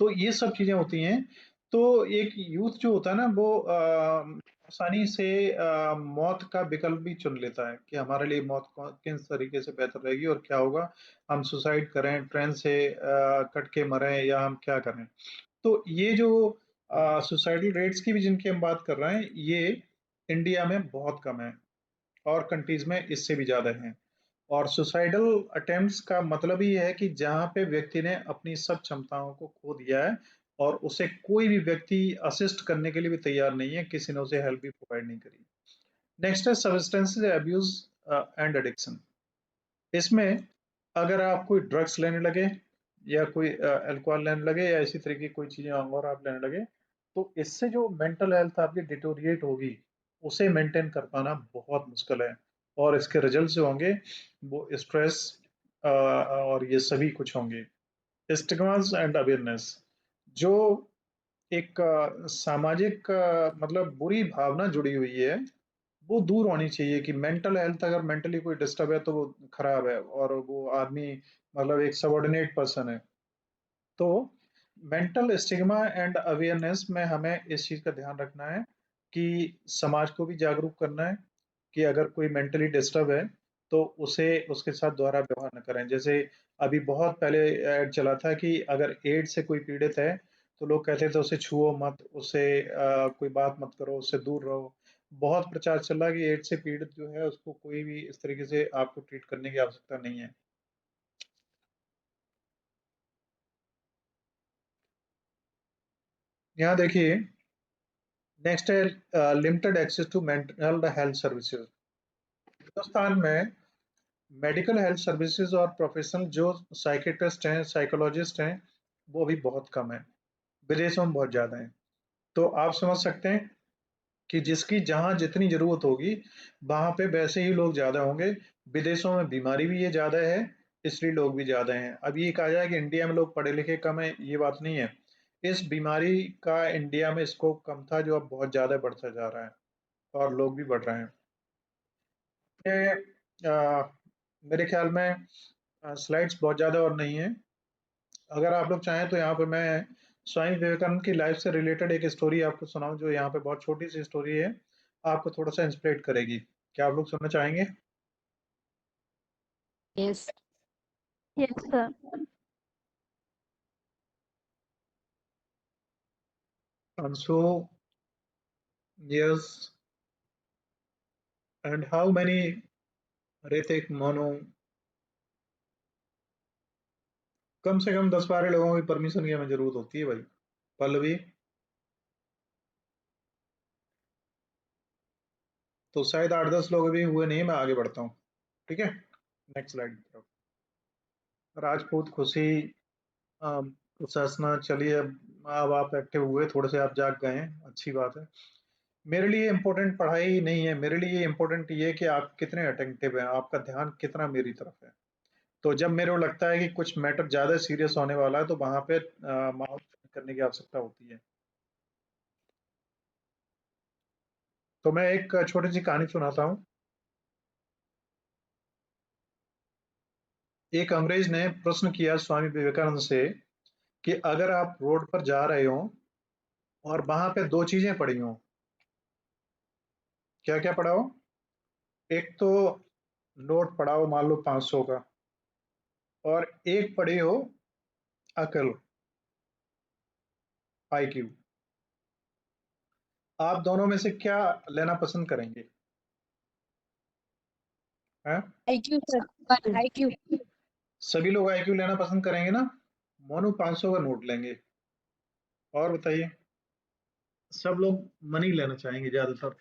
तो ये सब चीजें होती हैं। तो एक यूथ जो होता है ना वो आसानी से मौत का विकल्प भी चुन लेता है कि हमारे लिए मौत किस तरीके से बेहतर रहेगी और क्या होगा, हम सुसाइड करें, ट्रेन से कट के मरें या हम क्या करें। तो ये जो सुसाइडल रेट्स की भी जिनकी हम बात कर रहे हैं ये इंडिया में बहुत कम है और कंट्रीज में इससे भी ज्यादा है। और सुसाइडल अटेम्प्ट्स का मतलब ही है कि जहां पे व्यक्ति ने अपनी सब क्षमताओं को खो दिया है और उसे कोई भी व्यक्ति असिस्ट करने के लिए भी तैयार नहीं है, किसी ने उसे हेल्प भी प्रोवाइड नहीं करी। नेक्स्ट है सब्सटेंसेस अब्यूज एंड एडिक्शन। इसमें अगर आप कोई ड्रग्स लेने लगे या कोई अल्कोहल लेने लगे या इसी तरह की कोई चीजें और आप लेने लगे, तो इससे जो मेंटल हेल्थ आपकी डिटोरिएट होगी उसे मेंटेन कर पाना बहुत मुश्किल है और इसके रिजल्ट जो होंगे वो स्ट्रेस और ये सभी कुछ होंगे। स्टिग्मास एंड अवेयरनेस, जो एक सामाजिक मतलब बुरी भावना जुड़ी हुई है वो दूर होनी चाहिए कि मेंटल हेल्थ, अगर मेंटली कोई डिस्टर्ब है तो वो खराब है और वो आदमी मतलब एक सबॉर्डिनेट पर्सन है। तो मेंटल स्टिग्मा एंड अवेयरनेस में हमें इस चीज का ध्यान रखना है कि समाज को भी जागरूक करना है कि अगर कोई मेंटली डिस्टर्ब है तो उसे उसके साथ दोहरा व्यवहार न करें। जैसे अभी बहुत पहले ऐड चला था कि अगर एड्स से कोई पीड़ित है तो लोग कहते थे उसे छुओ मत, उससे कोई बात मत करो, उससे दूर रहो। बहुत प्रचार चल रहा है कि एड्स से पीड़ित जो है उसको कोई भी इस तरीके से आपको ट्रीट करने की आवश्यकता नहीं है। यहाँ देखिए, नेक्स्ट है limited access to mental health services. Hindustan में मेडिकल हेल्थ सर्विसेज और प्रोफेशनल जो साइकेट्रिस्ट हैं, साइकोलॉजिस्ट हैं, वो भी बहुत कम है, विदेशों में बहुत ज़्यादा है। तो आप समझ सकते हैं कि जिसकी जहाँ जितनी ज़रूरत होगी, वहाँ पे वैसे ही लोग ज़्यादा होंगे। विदेशों में बीमारी भी ये ज़्यादा है, इसलिए लोग भी ज़्यादा हैं। अब ये कहा जाए कि इंडिया में लोग पढ़े लिखे कम हैं, ये बात नहीं है। इस बीमारी का इंडिया में स्कोप कम था, जो अब बहुत ज़्यादा बढ़ता जा रहा है और लोग भी बढ़ रहे हैं। मेरे ख्याल में स्लाइड्स बहुत ज़्यादा और नहीं है। अगर आप लोग चाहें तो यहाँ पे मैं स्वामी विवेकानंद की लाइफ से रिलेटेड एक स्टोरी आपको सुनाऊं, जो यहाँ पे बहुत छोटी सी स्टोरी है, आपको थोड़ा सा इंस्पिरेट करेगी। क्या आप लोग सुनना चाहेंगे? Yes. Yes, sir. Anshu, yes, and how many? Hrithik, Monu, कम से कम 10-12 लोगों की परमिशन की हमें जरूरत होती है भाई। पल्लवी, तो शायद 8-10 लोग अभी हुए नहीं, मैं आगे बढ़ता हूँ। ठीक है, नेक्स्ट स्लाइड। राजपूत, खुशी, उपासना, चलिए अब आप एक्टिव हुए, थोड़े से आप जाग गए हैं, अच्छी बात है। मेरे लिए इम्पोर्टेंट पढ़ाई नहीं है, मेरे लिए इम्पोर्टेंट ये है कि आप कितने अटेंटिव हैं, आपका ध्यान कितना मेरी तरफ है। तो जब मेरे को लगता है कि कुछ मैटर ज्यादा सीरियस होने वाला है, तो वहां पे माहौल करने की आवश्यकता होती है। तो मैं एक छोटी सी कहानी सुनाता हूँ। एक अंग्रेज ने प्रश्न किया स्वामी विवेकानंद से कि अगर आप रोड पर जा रहे हो और वहां पे दो चीजें पड़ी हो, क्या क्या पड़ा हो? एक तो नोट पड़ा हो, मान लो 500 का, और एक पड़ी हो अकल, IQ। आप दोनों में से क्या लेना पसंद करेंगे? हैं? IQ, sir. IQ. सभी लोग IQ लेना पसंद करेंगे ना? मोनू 500 का नोट लेंगे। और बताइए? सब लोग मनी लेना चाहेंगे ज्यादातर,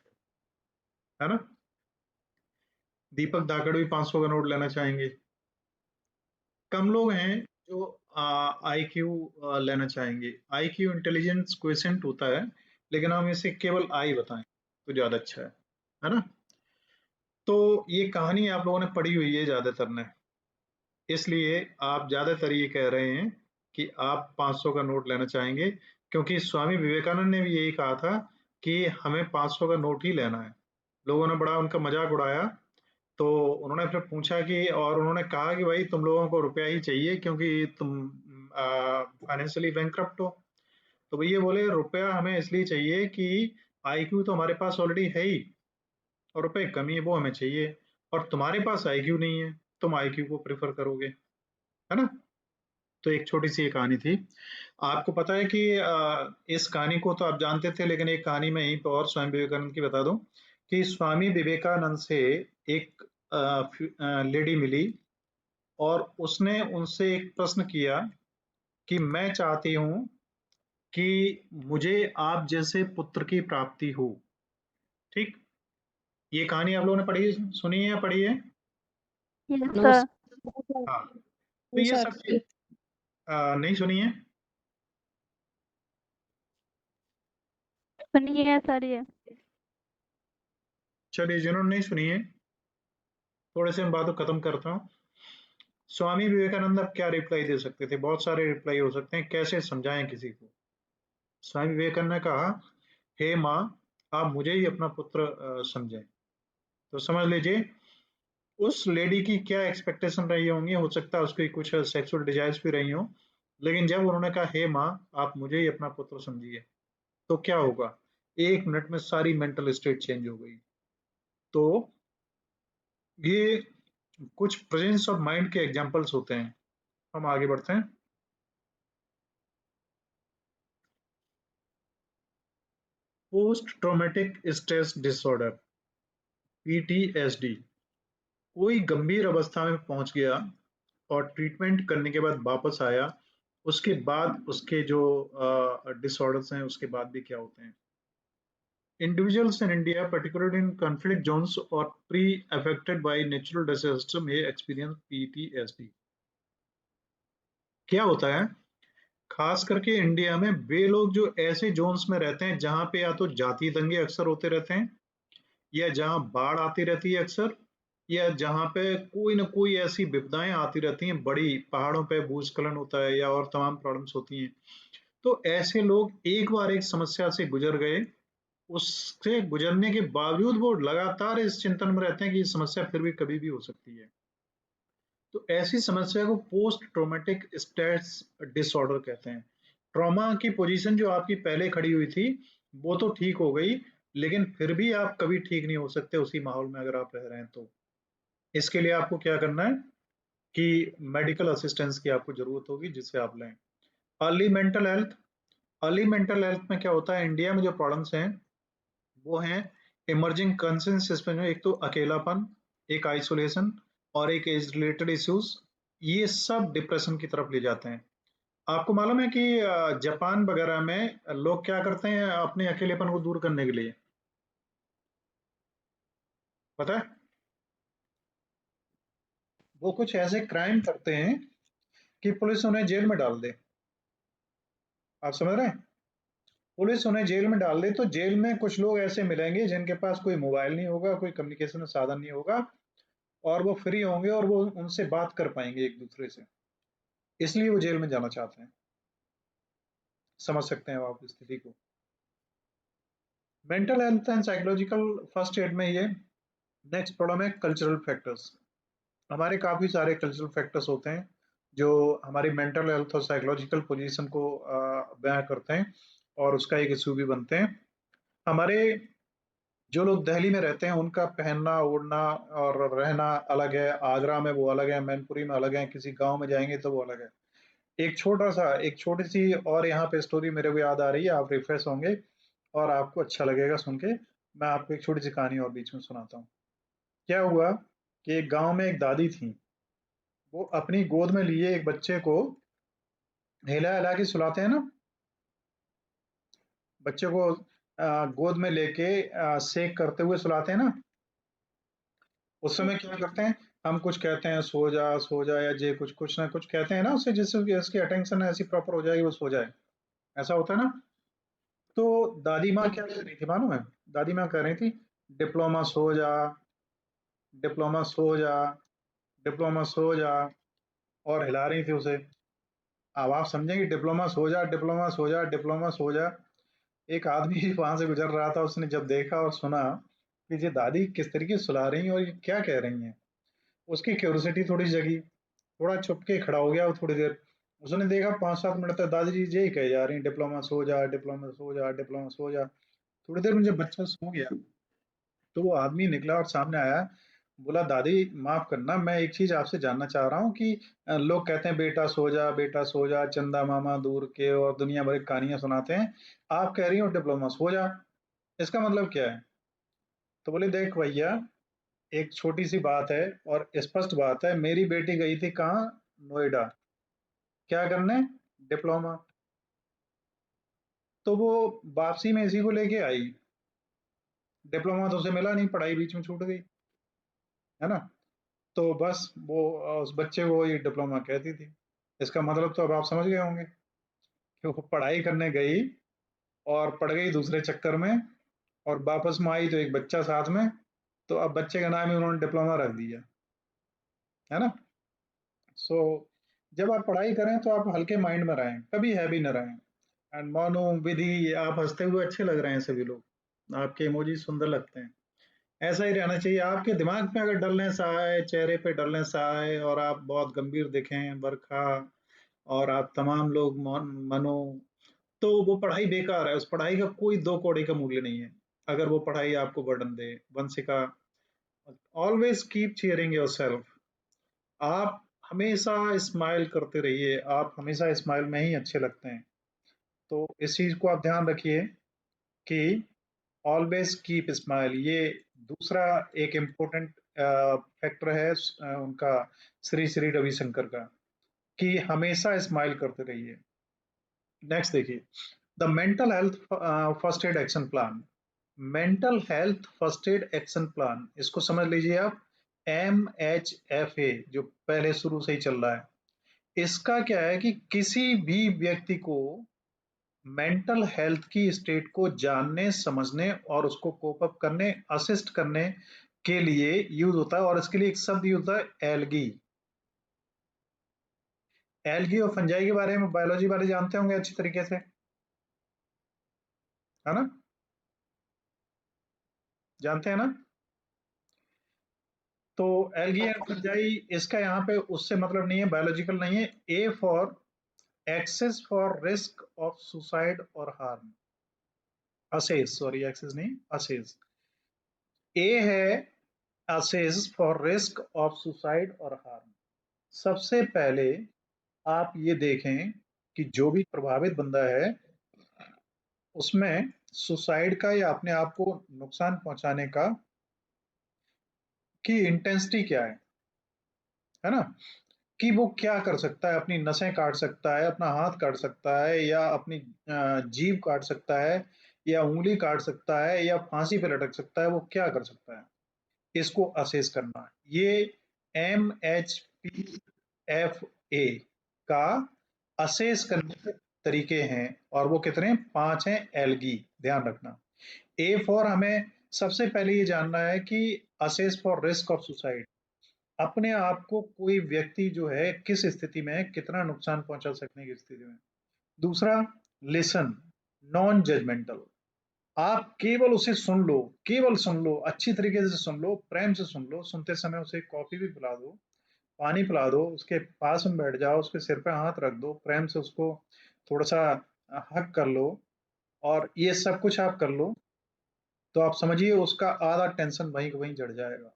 है ना? दीपक धाकड़ भी 500 का नोट लेना चाहेंगे। कम लोग हैं जो IQ लेना चाहेंगे। IQ इंटेलिजेंस क्वेश्चन होता है, लेकिन हम इसे केवल आई बताएं तो ज्यादा अच्छा है ना? तो ये कहानी आप लोगों ने पढ़ी हुई है ज्यादातर ने, इसलिए आप ज्यादातर ये कह रहे हैं कि आप 500 का नोट लेना चाहेंगे, क्योंकि स्वामी विवेकानंद ने भी यही कहा था कि हमें 500 का नोट ही लेना है। लोगों ने बड़ा उनका मजाक उड़ाया, तो उन्होंने फिर पूछा कि, और उन्होंने कहा कि भाई तुम लोगों को रुपया ही चाहिए क्योंकि तुम फाइनेंशियली बैंकरप्ट हो। तो भैया बोले रुपया हमें इसलिए चाहिए कि IQ तो हमारे पास ऑलरेडी है ही, और रुपए की कमी है वो हमें चाहिए, और तुम्हारे पास IQ नहीं है, तुम IQ को प्रेफर करोगे, है ना? तो एक छोटी सी ये कहानी थी। आपको पता है कि इस कहानी को तो आप जानते थे, लेकिन एक कहानी में यहीं पर और स्वामी विवेकानंद की बता दूं कि स्वामी विवेकानंद से एक लेडी मिली, और उसने उनसे एक प्रश्न किया कि मैं चाहती हूँ कि मुझे आप जैसे पुत्र की प्राप्ति हो। ठीक, ये कहानी आप लोगों ने पढ़ी, सुनी है या पढ़ी है? Yes, No, sir. sir. हाँ, तो No, ये sir. सब नहीं सुनी है? सुनिए सर ये। चलिए, जिन्होंने नहीं सुनी है, थोड़े से हम बातों खत्म करता हूँ। स्वामी विवेकानंद अब क्या रिप्लाई दे सकते थे? बहुत सारे रिप्लाई हो सकते हैं, कैसे समझाएं किसी को। स्वामी विवेकानंद ने कहा, हे माँ, आप मुझे ही अपना पुत्र समझें। तो समझ लीजिए उस लेडी की क्या एक्सपेक्टेशन रही होंगी, हो सकता है उसकी कुछ सेक्सुअल डिजायर्स भी रही हो, लेकिन जब उन्होंने कहा हे माँ, आप मुझे ही अपना पुत्र समझिए, तो क्या होगा? 1 मिनट में सारी मेंटल स्टेट चेंज हो गई। तो ये कुछ प्रेजेंस ऑफ माइंड के एग्जांपल्स होते हैं। हम आगे बढ़ते हैं। Post traumatic stress disorder, PTSD, कोई गंभीर अवस्था में पहुंच गया और ट्रीटमेंट करने के बाद वापस आया, उसके बाद उसके जो डिसऑर्डर्स हैं उसके बाद भी क्या होते हैं? individuals in India, particularly in conflict zones or pre-affected by natural disaster, may experience PTSD. क्या होता है, खास करके इंडिया में वे लोग जो ऐसे जोन्स में रहते हैं जहां पे या तो जातीय दंगे अक्सर होते रहते हैं, या जहां बाढ़ आती रहती है अक्सर, या जहां पे कोई ना कोई ऐसी विपदाएं आती रहती हैं, बड़ी पहाड़ों पे भूस्खलन होता है या और तमाम प्रॉब्लम्स होती हैं। तो ऐसे लोग एक बार एक समस्या से गुजर गए, उससे गुजरने के बावजूद वो लगातार इस चिंतन में रहते हैं कि ये समस्या फिर भी कभी भी हो सकती है। तो ऐसी समस्या को पोस्ट ट्रॉमेटिक स्ट्रेस डिसऑर्डर कहते हैं। ट्रॉमा की पोजीशन जो आपकी पहले खड़ी हुई थी वो तो ठीक हो गई, लेकिन फिर भी आप कभी ठीक नहीं हो सकते उसी माहौल में अगर आप रह रहे हैं तो। इसके लिए आपको क्या करना है कि मेडिकल असिस्टेंस की आपको जरूरत होगी, जिससे आप लें। Early mental health. Early mental health में क्या होता है, इंडिया में जो प्रॉब्लम्स हैं वो हैं इमर्जिंग कंसेंसस में, एक तो अकेलापन, एक आइसोलेशन और एक एज रिलेटेड इश्यूज, ये सब डिप्रेशन की तरफ ले जाते हैं। आपको मालूम है कि जापान वगैरह में लोग क्या करते हैं अपने अकेलेपन को दूर करने के लिए, पता है? वो कुछ ऐसे क्राइम करते हैं कि पुलिस उन्हें जेल में डाल दे। आप समझ रहे हैं? पुलिस उन्हें जेल में डाल दे तो जेल में कुछ लोग ऐसे मिलेंगे जिनके पास कोई मोबाइल नहीं होगा, कोई कम्युनिकेशन का साधन नहीं होगा, और वो फ्री होंगे और वो उनसे बात कर पाएंगे एक दूसरे से, इसलिए वो जेल में जाना चाहते हैं। समझ सकते हैं आप स्थिति को। Mental health and psychological first aid में ये नेक्स्ट प्रॉब्लम है कल्चरल फैक्टर्स। हमारे काफी सारे कल्चरल फैक्टर्स होते हैं जो हमारी मेंटल हेल्थ और साइकोलॉजिकल पोजीशन को बयां करते हैं और उसका एक इशू भी बनते हैं। हमारे जो लोग दिल्ली में रहते हैं उनका पहनना ओढ़ना और रहना अलग है, आगरा में वो अलग है, मैनपुरी में अलग है, किसी गांव में जाएंगे तो वो अलग है। एक छोटी सी और यहाँ पे स्टोरी मेरे को याद आ रही है, आप रिफ्रेश होंगे और आपको अच्छा लगेगा सुन के। मैं आपको एक छोटी सी कहानी और बीच में सुनाता हूँ। क्या हुआ कि एक गांव में एक दादी थी, वो अपनी गोद में लिए एक बच्चे को हिला हिला के सुलाते हैं ना, बच्चे को गोद में लेके सेक करते हुए सुलाते हैं ना। उस समय क्या करते हैं, हम कुछ कहते हैं सो जा, या जे कुछ कुछ ना कुछ कहते हैं ना उसे, जिससे कि उसकी अटेंशन ऐसी प्रॉपर हो जाएगी वो सो जाए, ऐसा होता है ना। तो दादी माँ क्या कह रही थी मालूम है, दादी माँ कह रही थी डिप्लोमा सो जा, डिप्लोमा सो जा, डिप्लोमा सो जा, और हिला रही थी उसे। अब आप समझेंगे डिप्लोमा सो जा, डिप्लोमा सो जा, डिप्लोमा सो जा। एक आदमी वहां से गुजर रहा था, उसने जब देखा और सुना कि ये दादी किस तरीके से सुला रही हैं और ये क्या कह रही हैं, उसकी क्यूरियोसिटी थोड़ी जगी, थोड़ा छुप के खड़ा हो गया वो थोड़ी देर। उसने देखा 5-7 मिनट तक दादी जी यही कहे जा रही हैं डिप्लोमा सो जा, डिप्लोमा सो जा, डिप्लोमा सो जा। थोड़ी देर में जब बच्चा सो गया तो वो आदमी निकला और सामने आया, बोला दादी माफ करना, मैं एक चीज आपसे जानना चाह रहा हूँ कि लोग कहते हैं बेटा सो जा, बेटा सो जा, चंदा मामा दूर के और दुनिया भर की कहानियां सुनाते हैं, आप कह रही हो डिप्लोमा सो जा, इसका मतलब क्या है? तो बोले देख भैया, एक छोटी सी बात है और स्पष्ट बात है, मेरी बेटी गई थी कहाँ, नोएडा, क्या करने, डिप्लोमा। तो वो वापसी में इसी को लेके आई, डिप्लोमा तो उसे मिला नहीं, पढ़ाई बीच में छूट गई, है ना। तो बस वो उस बच्चे को ये डिप्लोमा कहती थी। इसका मतलब तो अब आप समझ गए होंगे कि वो पढ़ाई करने गई और पड़ गई दूसरे चक्कर में, और वापस में आई तो एक बच्चा साथ में, तो अब बच्चे का नाम ही उन्होंने डिप्लोमा रख दिया, है ना। सो जब आप पढ़ाई करें तो आप हल्के माइंड में रहें, कभी हैवी न रहें। एंड मानो विधि, आप हंसते हुए अच्छे लग रहे हैं सभी लोग, आपके इमोजी सुंदर लगते हैं, ऐसा ही रहना चाहिए। आपके दिमाग में अगर डलनेस आए, चेहरे पे डलनेस आए और आप बहुत गंभीर दिखें, बरखा, और आप तमाम लोग मनो, तो वो पढ़ाई बेकार है, उस पढ़ाई का कोई दो कौड़ी का मूल्य नहीं है अगर वो पढ़ाई आपको बर्डन दे। Vanshika, always keep cheering yourself. आप हमेशा स्माइल करते रहिए, आप हमेशा स्माइल में ही अच्छे लगते हैं। तो इस चीज को आप ध्यान रखिए कि ऑलवेज कीप स्माइल, ये दूसरा एक इम्पोर्टेंट फैक्टर है उनका, श्री श्री रविशंकर का, कि हमेशा स्माइल करते रहिए। नेक्स्ट देखिए, the mental health first aid action plan. Mental health first aid action plan, इसको समझ लीजिए आप, MHFA, जो पहले शुरू से ही चल रहा है। इसका क्या है कि किसी भी व्यक्ति को मेंटल हेल्थ की स्टेट को जानने, समझने और उसको कोप अप करने, असिस्ट करने के लिए यूज होता है। और इसके लिए एक शब्द यूज होता है, एल्गी। एल्गी और फंजाई के बारे में बायोलॉजी वाले जानते होंगे अच्छी तरीके से, है ना? जानते हैं ना? तो एल्गी एंड फंजाई, इसका यहाँ पे उससे मतलब नहीं है, बायोलॉजिकल नहीं है। A for access for risk of suicide और हार्म, असेज, सॉरी एक्सेस नहीं, असेज। ए है assess for risk of suicide और हार्म। सबसे पहले आप ये देखें कि जो भी प्रभावित बंदा है उसमें सुसाइड का या अपने आप को नुकसान पहुंचाने का की इंटेंसिटी क्या है ना? कि वो क्या कर सकता है, अपनी नसें काट सकता है, अपना हाथ काट सकता है, या अपनी जीभ काट सकता है, या उंगली काट सकता है, या फांसी पे लटक सकता है, वो क्या कर सकता है, इसको असेस करना है। ये MHPFA का असेस करने के तरीके हैं, और वो कितने, 5 हैं। एल्गी, ध्यान रखना। ए फॉर, हमें सबसे पहले ये जानना है कि assess for risk of suicide, अपने आप को कोई व्यक्ति जो है किस स्थिति में है, कितना नुकसान पहुंचा सकने की स्थिति में। दूसरा, लिसन, नॉन जजमेंटल, आप केवल उसे सुन लो, केवल सुन लो, अच्छी तरीके से सुन लो, प्रेम से सुन लो, सुनते समय उसे कॉफी भी पिला दो, पानी पिला दो, उसके पास में बैठ जाओ, उसके सिर पे हाथ रख दो, प्रेम से उसको थोड़ा सा हक कर लो, और ये सब कुछ आप कर लो, तो आप समझिए उसका आधा टेंशन वहीं का वहीं जड़ जाएगा।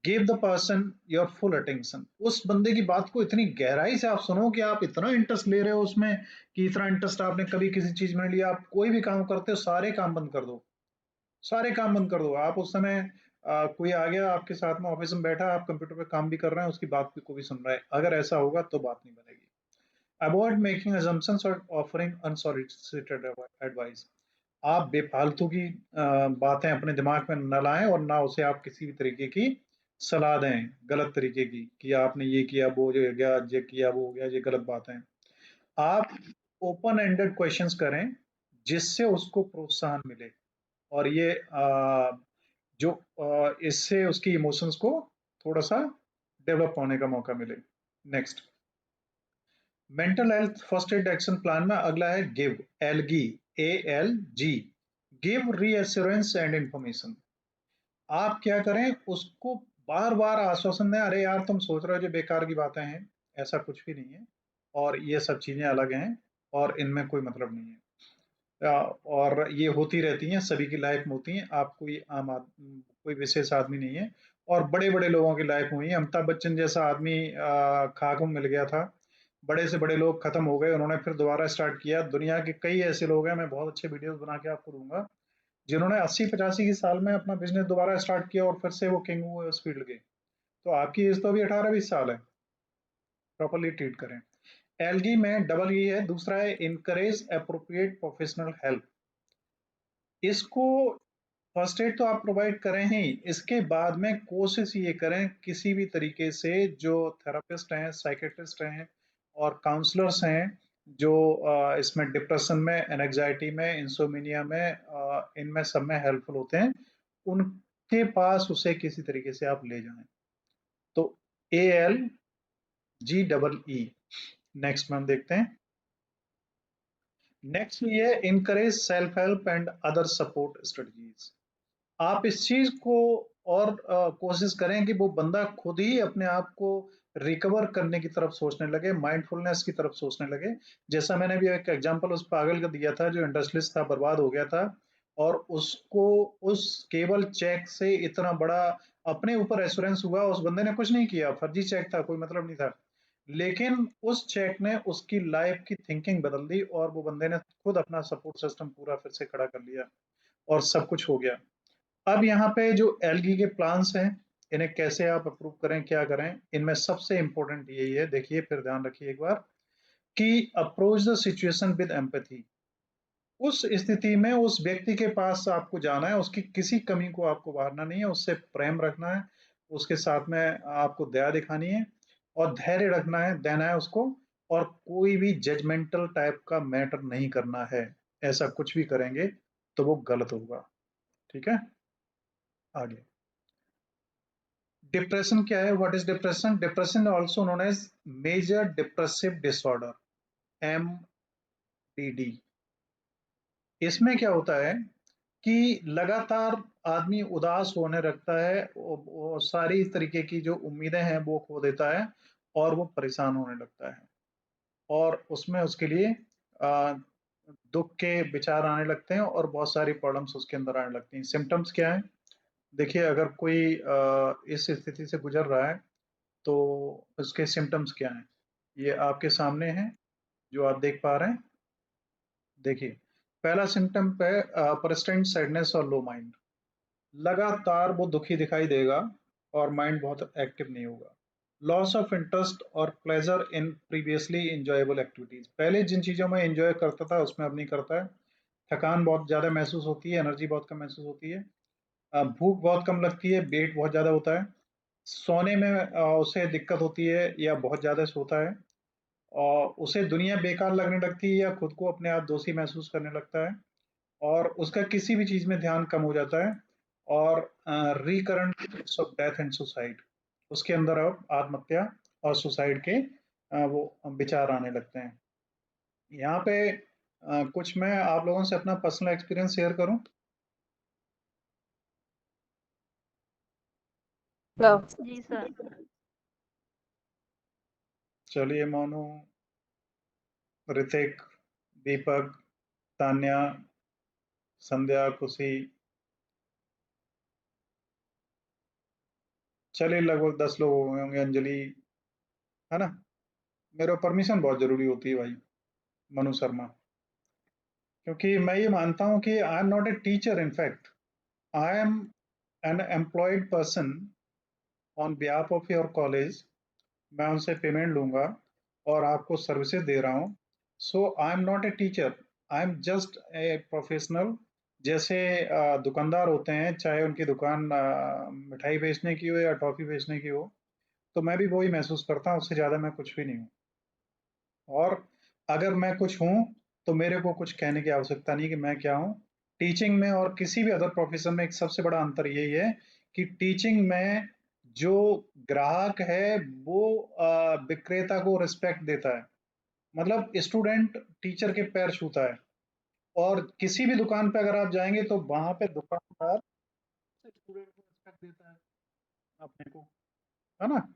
Give the person your full attention, उस बंदे की बात को इतनी गहराई से आप सुनो कि आप इतना इंटरेस्ट ले रहे हो उसमें, कि इतना इंटरेस्ट आपने कभी किसी चीज में नहीं लिया। आप कोई भी काम करते हो, सारे काम बंद कर दो, सारे काम बंद कर दो। आप उस समय कोई आ गया आपके साथ में, ऑफिस में बैठा, आप कंप्यूटर पे काम भी कर रहे हैं, उसकी बात को भी सुन रहा है, अगर ऐसा होगा तो बात नहीं बनेगी। अवॉइड मेकिंग assumptions और ऑफरिंग अनसॉलिसिटेड एडवाइस, आप बेफालतू की बातें अपने दिमाग में न लाएं, और ना उसे आप किसी भी तरीके की सलाह दें गलत तरीके की, कि आपने ये किया, वो हो गया, ये किया, वो हो गया, ये गलत बात है। आप ओपन एंडेड क्वेश्चंस करें जिससे उसको प्रोत्साहन मिले, और ये जो इससे उसकी इमोशंस को थोड़ा सा डेवलप होने का मौका मिले। Next, mental health first aid action plan में अगला है give, algae, ALG, give reassurance and information. आप क्या करें, उसको बार बार आश्वासन दें, अरे यार तुम सोच रहे हो जो बेकार की बातें हैं, ऐसा कुछ भी नहीं है, और ये सब चीजें अलग हैं, और इनमें कोई मतलब नहीं है। और ये होती रहती हैं, सभी की लाइफ में होती हैं, आप कोई आम आदमी, कोई विशेष आदमी नहीं है, और बड़े बड़े लोगों की लाइफ में हुई है। अमिताभ बच्चन जैसा आदमी खाक में मिल गया था, बड़े से बड़े लोग खत्म हो गए, उन्होंने फिर दोबारा स्टार्ट किया। दुनिया के कई ऐसे लोग हैं, मैं बहुत अच्छे वीडियोस बना के आपको दूंगा, जिन्होंने 80-85 की साल में अपना बिजनेस दोबारा स्टार्ट किया, और फिर से वो किंग हुए उस फील्ड के। तो आपकी एज तो अभी 18-20 साल है, प्रॉपरली ट्रीट करें। एलगी में डबल ई है। दूसरा है इनकरेज अप्रोप्रिएट प्रोफेशनल हेल्प, इसको फर्स्ट एड तो आप प्रोवाइड करें ही, इसके बाद में कोशिश ये करें किसी भी तरीके से जो थेरापिस्ट हैं, साइकेट्रिस्ट हैं और काउंसलर्स हैं, जो इसमें डिप्रेशन में, एनजाइटी में, इंसोमिनिया में, इनमें सब में हेल्पफुल होते हैं, उनके पास उसे किसी तरीके से आप ले जाएं। तो ALGEE। नेक्स्ट में हम देखते हैं, नेक्स्ट ये encourage self help and other support strategies. आप इस चीज को और कोशिश करें कि वो बंदा खुद ही अपने आप को रिकवर करने की तरफ सोचने लगे, माइंडफुलनेस की तरफ सोचने लगे। जैसा मैंने भी एक एग्जांपल उस पागल का दिया था, जो इंडस्ट्रियलिस्ट था, बर्बाद हो गया था, और उसको उस केवल चेक से इतना बड़ा अपने ऊपर एश्योरेंस हुआ। उस बंदे ने कुछ नहीं किया, फर्जी चेक था, कोई मतलब नहीं था, लेकिन उस चेक ने उसकी लाइफ की थिंकिंग बदल दी, और वो बंदे ने खुद अपना सपोर्ट सिस्टम पूरा फिर से खड़ा कर लिया, और सब कुछ हो गया। अब यहाँ पे जो एलगी के प्लान्स हैं, इन्हें कैसे आप अप्रूव करें, क्या करें, इनमें सबसे इंपॉर्टेंट यही है, देखिए फिर ध्यान रखिए एक बार, कि approach the situation with empathy. उस स्थिति में उस व्यक्ति के पास आपको जाना है, उसकी किसी कमी को आपको बारना नहीं है, उससे प्रेम रखना है, उसके साथ में आपको दया दिखानी है और धैर्य रखना है, देना है उसको, और कोई भी जजमेंटल टाइप का मैटर नहीं करना है। ऐसा कुछ भी करेंगे तो वो गलत होगा। ठीक है, आगे। डिप्रेशन क्या है? What is depression? Depression also known as major depressive disorder, MDD। इसमें क्या होता है कि लगातार आदमी उदास होने लगता है, वो सारी तरीके की जो उम्मीदें हैं वो खो देता है और वो परेशान होने लगता है, और उसमें उसके लिए आ, दुख के विचार आने लगते हैं और बहुत सारी प्रॉब्लम्स उसके अंदर आने लगती हैं। सिम्टम्स क्या है? देखिए, अगर कोई इस स्थिति से गुजर रहा है तो उसके सिम्टम्स क्या हैं, ये आपके सामने हैं जो आप देख पा रहे हैं। देखिए, पहला सिम्टम पे परसिस्टेंट सैडनेस और लो माइंड। लगातार वो दुखी दिखाई देगा और माइंड बहुत एक्टिव नहीं होगा। लॉस ऑफ इंटरेस्ट और pleasure in previously enjoyable activities. पहले जिन चीजों में एंजॉय करता था उसमें अब नहीं करता है। थकान बहुत ज्यादा महसूस होती है, एनर्जी बहुत कम महसूस होती है, भूख बहुत कम लगती है, वेट बहुत ज्यादा होता है, सोने में उसे दिक्कत होती है या बहुत ज्यादा सोता है, और उसे दुनिया बेकार लगने लगती है या खुद को अपने आप दोषी महसूस करने लगता है, और उसका किसी भी चीज में ध्यान कम हो जाता है, और recurrent of death and suicide. उसके अंदर अब आत्महत्या और सुसाइड के वो विचार आने लगते हैं। यहाँ पे कुछ मैं आप लोगों से अपना पर्सनल एक्सपीरियंस शेयर करूं। जी सर। चलिए, मोनू, ऋतिक, दीपक, तान्या, संध्या, खुशी, चलिए लगभग 10 लोग हो गए होंगे, अंजलि, है ना? मेरा परमिशन बहुत जरूरी होती है भाई, मनु शर्मा, क्योंकि मैं ये मानता हूं कि I am not a teacher, in fact I am an employed person on behalf of your college. मैं उनसे पेमेंट लूंगा और आपको सर्विसेज दे रहा हूँ। So I am not a teacher, I am just a professional. जैसे दुकानदार होते हैं, चाहे उनकी दुकान मिठाई बेचने की हो या टॉफी बेचने की हो, तो मैं भी वही महसूस करता हूँ, उससे ज़्यादा मैं कुछ भी नहीं हूँ। और अगर मैं कुछ हूँ तो मेरे को कुछ कहने की आवश्यकता नहीं कि मैं क्या हूँ। टीचिंग में और किसी भी अदर प्रोफेशन में एक सबसे बड़ा अंतर यही है कि टीचिंग में जो ग्राहक है वो विक्रेता को रिस्पेक्ट देता है। मतलब स्टूडेंट टीचर के पैर छूता है, और किसी भी दुकान पे अगर आप जाएंगे तो वहां पे दुकानदार स्टूडेंट को रिस्पेक्ट देता है, अपने को, है ना?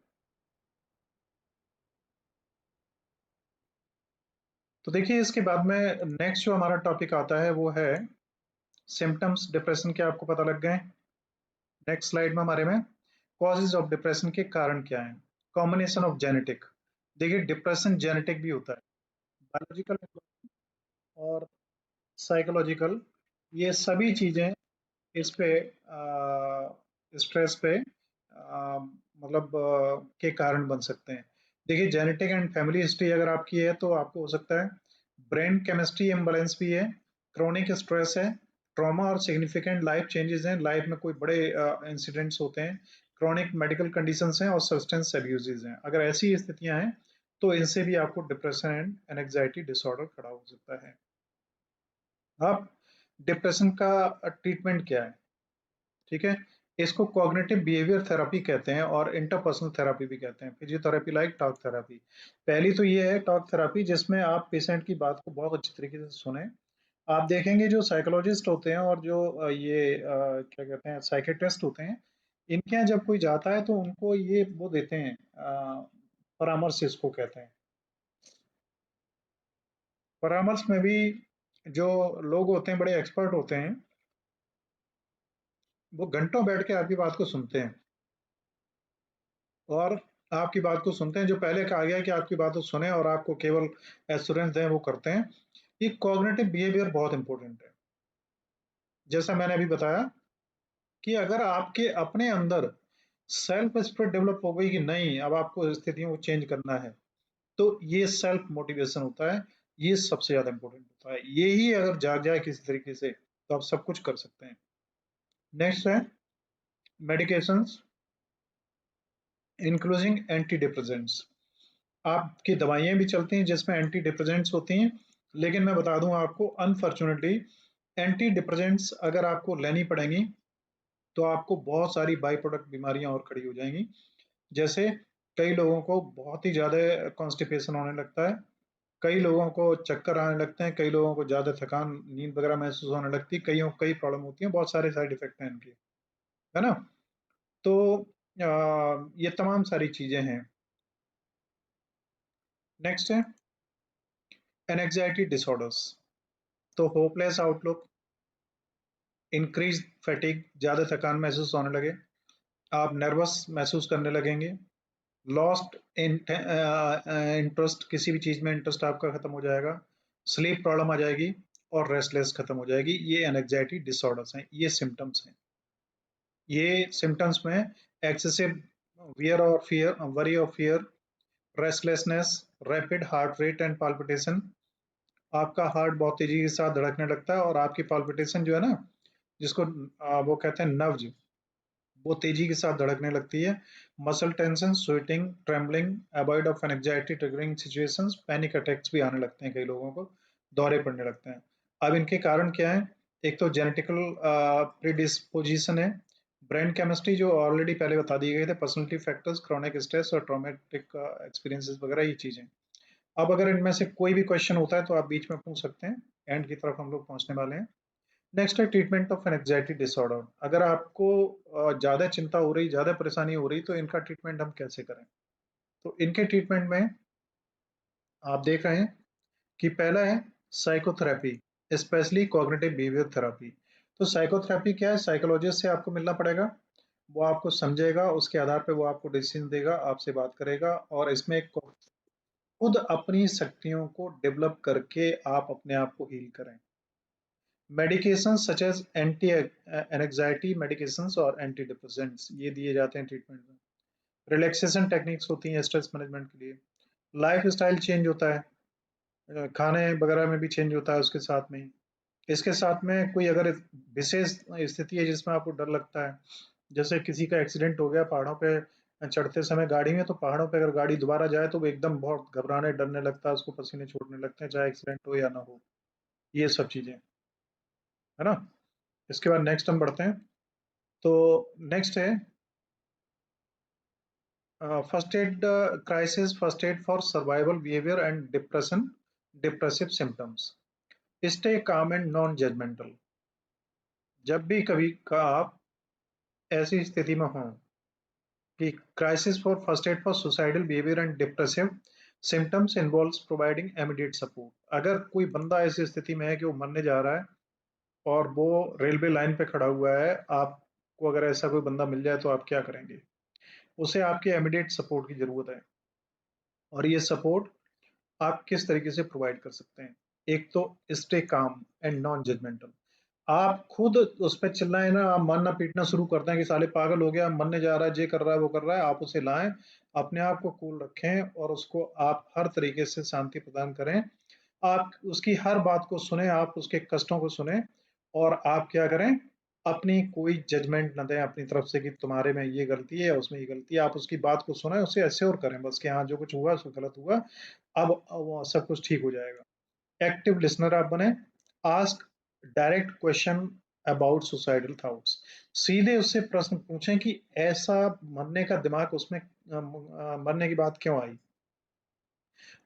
तो देखिए, इसके बाद में नेक्स्ट जो हमारा टॉपिक आता है वो है सिम्टम्स डिप्रेशन के। आपको पता लग गए। नेक्स्ट स्लाइड में हमारे में कॉजेज ऑफ डिप्रेशन के कारण क्या हैं। Combination of genetic. देखिए, डिप्रेशन जेनेटिक भी होता है, बायोलॉजिकल और साइकोलॉजिकल, ये सभी चीजें इस पे स्ट्रेस पे मतलब के कारण बन सकते हैं। देखिए, जेनेटिक एंड फैमिली हिस्ट्री अगर आपकी है तो आपको हो सकता है ब्रेन केमिस्ट्री इम्बैलेंस भी है, क्रोनिक स्ट्रेस है, ट्रॉमा और सिग्निफिकेंट लाइफ चेंजेस हैं, लाइफ में कोई बड़े इंसिडेंट्स होते हैं, क्रोनिक मेडिकल कंडीशंस हैं और सब्सटेंस अब्यूजेज हैं। अगर ऐसी स्थितियां हैं तो इनसे भी आपको डिप्रेशन एंड एंजाइटी डिसऑर्डर खड़ा हो सकता है। अब डिप्रेशन का ट्रीटमेंट क्या है? ठीक है, इसको कॉग्निटिव बिहेवियर थेरेपी कहते हैं और इंटरपर्सनल थेरेपी भी कहते हैं, फिजियोथेरेपी लाइक टॉक थेरेपी। पहली तो ये है टॉक थेरेपी, जिसमें आप पेशेंट की बात को बहुत अच्छी तरीके से सुने। आप देखेंगे जो साइकोलॉजिस्ट होते हैं और जो क्या कहते हैं, साइकेट्रिस्ट होते हैं, इनके यहाँ जब कोई जाता है तो उनको ये वो देते हैं, परामर्श इसको कहते हैं। परामर्श में भी जो लोग होते हैं, बड़े एक्सपर्ट होते हैं, वो घंटों बैठ के आपकी बात को सुनते हैं, और आपकी बात को सुनते हैं। जो पहले कहा गया कि आपकी बात को सुने और आपको केवल एश्योरेंस दें, वो करते हैं। ये कॉग्निटिव बिहेवियर बहुत इंपॉर्टेंट है। जैसा मैंने अभी बताया कि अगर आपके अपने अंदर सेल्फ स्पिरिट डेवलप हो गई कि नहीं, अब आपको स्थितियों को चेंज करना है, तो ये सेल्फ मोटिवेशन होता है। ये सबसे ज्यादा इंपॉर्टेंट होता है। ये ही अगर जाग जाए किसी तरीके से तो आप सब कुछ कर सकते हैं। नेक्स्ट है मेडिकेशंस इंक्लूडिंग एंटी डिप्रेसेंट्स। आपकी दवाइयां भी चलती हैं जिसमें एंटी डिप्रेसेंट्स होती हैं, लेकिन मैं बता दूं आपको अनफॉर्चुनेटली एंटी डिप्रेसेंट्स अगर आपको लेनी पड़ेंगी तो आपको बहुत सारी बाई प्रोडक्ट बीमारियां और खड़ी हो जाएंगी। जैसे कई लोगों को बहुत ही ज्यादा कॉन्स्टिपेशन होने लगता है, कई लोगों को चक्कर आने लगते हैं, कई लोगों को ज्यादा थकान नींद वगैरह महसूस होने लगती है, कईयों कई प्रॉब्लम होती है, बहुत सारे साइड इफेक्ट हैं इनके, है ना। तो ये तमाम सारी चीजें हैं। नेक्स्ट है एनजाइटी डिसऑर्डर्स। तो होपलेस आउटलुक, इंक्रीज फैटिग, ज्यादा थकान महसूस होने लगे, आप नर्वस महसूस करने लगेंगे, लॉस्ट इंटरेस्ट, किसी भी चीज में इंटरेस्ट आपका खत्म हो जाएगा, स्लीप प्रॉब्लम आ जाएगी और रेस्टलेस खत्म हो जाएगी। ये एनजाइटी डिसऑर्डर्स हैं, ये सिम्टम्स हैं। ये सिम्टम्स में एक्सेसिव वियर और फियर, वरी और fear, restlessness, rapid heart rate and palpitation, आपका हार्ट बहुत तेजी के साथ धड़कने लगता है और आपकी पाल्पिटेशन जो है ना, जिसको वो कहते हैं नब्ज, वो तेजी के साथ धड़कने लगती है। Muscle tension, sweating, trembling, avoid of anxiety triggering situations, panic attacks भी आने लगते हैं कई लोगों को, दौरे पड़ने लगते हैं। अब इनके कारण क्या है? एक तो जेनेटिकल प्रीडिस्पोजिशन है, ब्रेन केमिस्ट्री जो ऑलरेडी पहले बता दिए गए थे, पर्सनैलिटी फैक्टर्स, क्रोनिक स्ट्रेस और ट्रॉमेटिक एक्सपीरियंसेस वगैरह, ये चीजें। अब अगर इनमें से कोई भी क्वेश्चन होता है तो आप बीच में पूछ सकते हैं, एंड की तरफ हम लोग पहुंचने वाले हैं। नेक्स्ट है ट्रीटमेंट ऑफ एंजाइटी डिसऑर्डर। अगर आपको ज्यादा चिंता हो रही, ज्यादा परेशानी हो रही, तो इनका ट्रीटमेंट हम कैसे करें? तो इनके ट्रीटमेंट में आप देख रहे हैं कि पहला है psychotherapy, specially cognitive behaviour therapy. तो साइकोथेरेपी क्या है? साइकोलॉजिस्ट से आपको मिलना पड़ेगा, वो आपको समझेगा, उसके आधार पर वो आपको डिसीजन देगा, आपसे बात करेगा, और इसमें खुद अपनी शक्तियों को डेवलप करके आप अपने आप को हील करें। Medications such as anti anxiety medications और एंटी डिप्रेसेंट्स, ये दिए जाते हैं ट्रीटमेंट में। रिलैक्सेशन टेक्निक्स होती हैं स्ट्रेस मैनेजमेंट के लिए। लाइफ स्टाइल चेंज होता है, खाने वगैरह में भी चेंज होता है उसके साथ में ही। इसके साथ में कोई अगर विशेष स्थिति है जिसमें आपको डर लगता है, जैसे किसी का एक्सीडेंट हो गया पहाड़ों पे चढ़ते समय गाड़ी में, तो पहाड़ों पे अगर गाड़ी दोबारा जाए तो वो एकदम बहुत घबराने डरने लगता है, उसको पसीने छूटने लगते हैं, चाहे एक्सीडेंट हो या ना हो, ये सब चीजें, है ना। इसके बाद नेक्स्ट हम बढ़ते हैं। तो नेक्स्ट है first aid crisis, first aid for survival behaviour and depression, depressive symptoms. Stay calm and non judgemental. जब भी कभी का आप ऐसी स्थिति में हो कि crisis for first aid for suicidal behaviour and depressive symptoms involves providing immediate support. अगर कोई बंदा ऐसी स्थिति में है कि वो मरने जा रहा है और वो रेलवे लाइन पे खड़ा हुआ है, आपको अगर ऐसा कोई बंदा मिल जाए तो आप क्या करेंगे? उसे आपके इमीडिएट सपोर्ट की जरूरत है, और ये सपोर्ट आप किस तरीके से प्रोवाइड कर सकते हैं? एक तो stay calm and non judgemental. आप खुद उस पर चिल्लाए ना, आप मारना पीटना शुरू करते हैं कि साले पागल हो गया, मरने जा रहा है, ये कर रहा है, वो कर रहा है, आप उसे लाएं, अपने आप को कूल रखें और उसको आप हर तरीके से शांति प्रदान करें। आप उसकी हर बात को सुने, आप उसके कष्टों को सुने, और आप क्या करें? अपनी कोई जजमेंट न दें अपनी तरफ से कि तुम्हारे में ये गलती है, उसमें ये गलती है। आप उसकी बात को सुने, उसे एश्योर करें बस कि हाँ जो कुछ हुआ सो गलत हुआ, अब वो सब कुछ ठीक हो जाएगा। एक्टिव लिसनर आप बने, ask direct question about suicidal thoughts. सीधे उससे प्रश्न पूछें कि ऐसा मरने का दिमाग उसमें मरने की बात क्यों आई,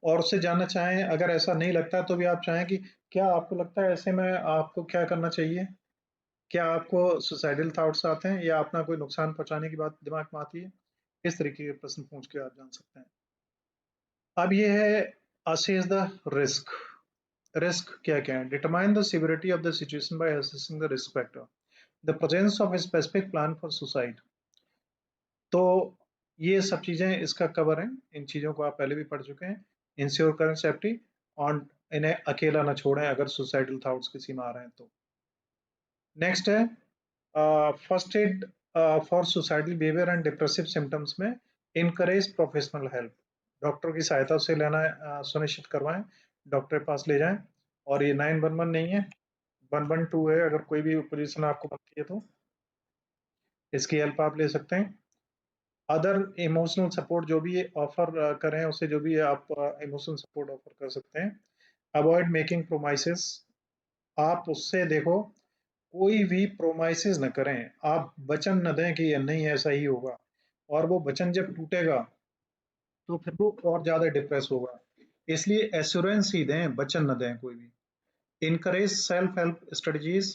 और उससे जानना चाहें अगर ऐसा नहीं लगता है तो भी आप चाहें कि क्या आपको लगता है ऐसे में आपको क्या करना चाहिए, क्या आपको सुसाइडल थॉट्स आते हैं या अपना कोई नुकसान पहुंचाने की बात दिमाग में आती है? इस तरीके के प्रश्न पूछ के आप जान सकते हैं। अब ये है असेस द रिस्क। रिस्क क्या क्या है? Determine the severity of the situation bye assessing the risk factor, the presence of a specific plan for suicide. तो ये सब चीजें इसका कवर है, इन चीजों को आप पहले भी पढ़ चुके हैं। इंश्योर करें सेफ्टी, और इन्हें अकेला ना छोड़ें अगर सुसाइडल थॉट्स किसी में आ रहे हैं तो। नेक्स्ट है first aid for suicidal behaviour and depressive symptoms में इनकरेज प्रोफेशनल हेल्प। डॉक्टर की सहायता से लेना सुनिश्चित करवाएं, डॉक्टर के पास ले जाएं। और ये 911 नहीं है, 112 है। अगर कोई भी पोजीशन आपको बनती है तो इसकी हेल्प आप ले सकते हैं। अदर इमोशनल सपोर्ट जो भी ऑफर करें, उसे जो भी आप इमोशनल सपोर्ट ऑफर कर सकते हैं। अवॉइड मेकिंग प्रोमाइसेस, आप उससे देखो कोई भी प्रोमाइसेस न करें, आप वचन न दें कि ये नहीं ऐसा ही होगा, और वो वचन जब टूटेगा तो फिर वो और ज्यादा डिप्रेस होगा। इसलिए एश्योरेंस ही दें, वचन न दें कोई भी। इनकरेज सेल्फ हेल्प स्ट्रेटजीज,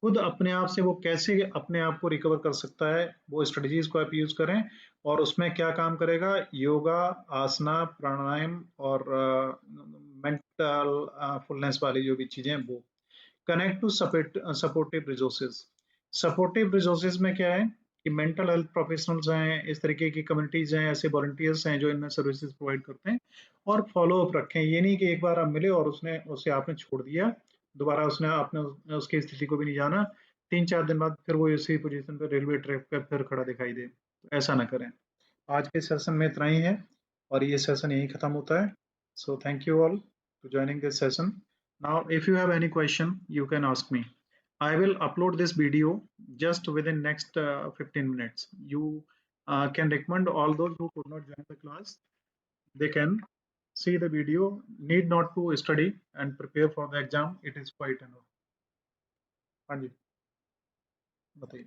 खुद अपने आप से वो कैसे अपने आप को रिकवर कर सकता है, वो स्ट्रेटजीज को आप यूज करें। और उसमें क्या काम करेगा, योगा, आसना, प्राणायाम और मेंटल फुलनेस वाली जो भी चीजें हैं वो। Connect to supportive resources, supportive resources में क्या है कि मेंटल हेल्थ प्रोफेशनल्स हैं, इस तरीके की कम्युनिटीज हैं, ऐसे वॉलंटियर्स हैं जो इनमें सर्विसेज प्रोवाइड करते हैं। और फॉलो अप रखें, ये नहीं कि एक बार आप मिले और उसने उसे आपने छोड़ दिया, दोबारा उसने आपने उसकी स्थिति को भी नहीं जाना, 3-4 दिन बाद फिर वो इसी पोजीशन पे रेलवे ट्रैक पे फिर खड़ा दिखाई दे, तो ऐसा ना करें। आज के सेशन में इतना ही है और ये सेशन यहीं खत्म होता है। So thank you all for joining this session. Now if you have any question you can ask me. I will upload this video just within next 15 minutes. You can recommend all those who could not join the class, they can see the video, need not to study and prepare for the exam, it is quite enough. हाँ जी, बताइए।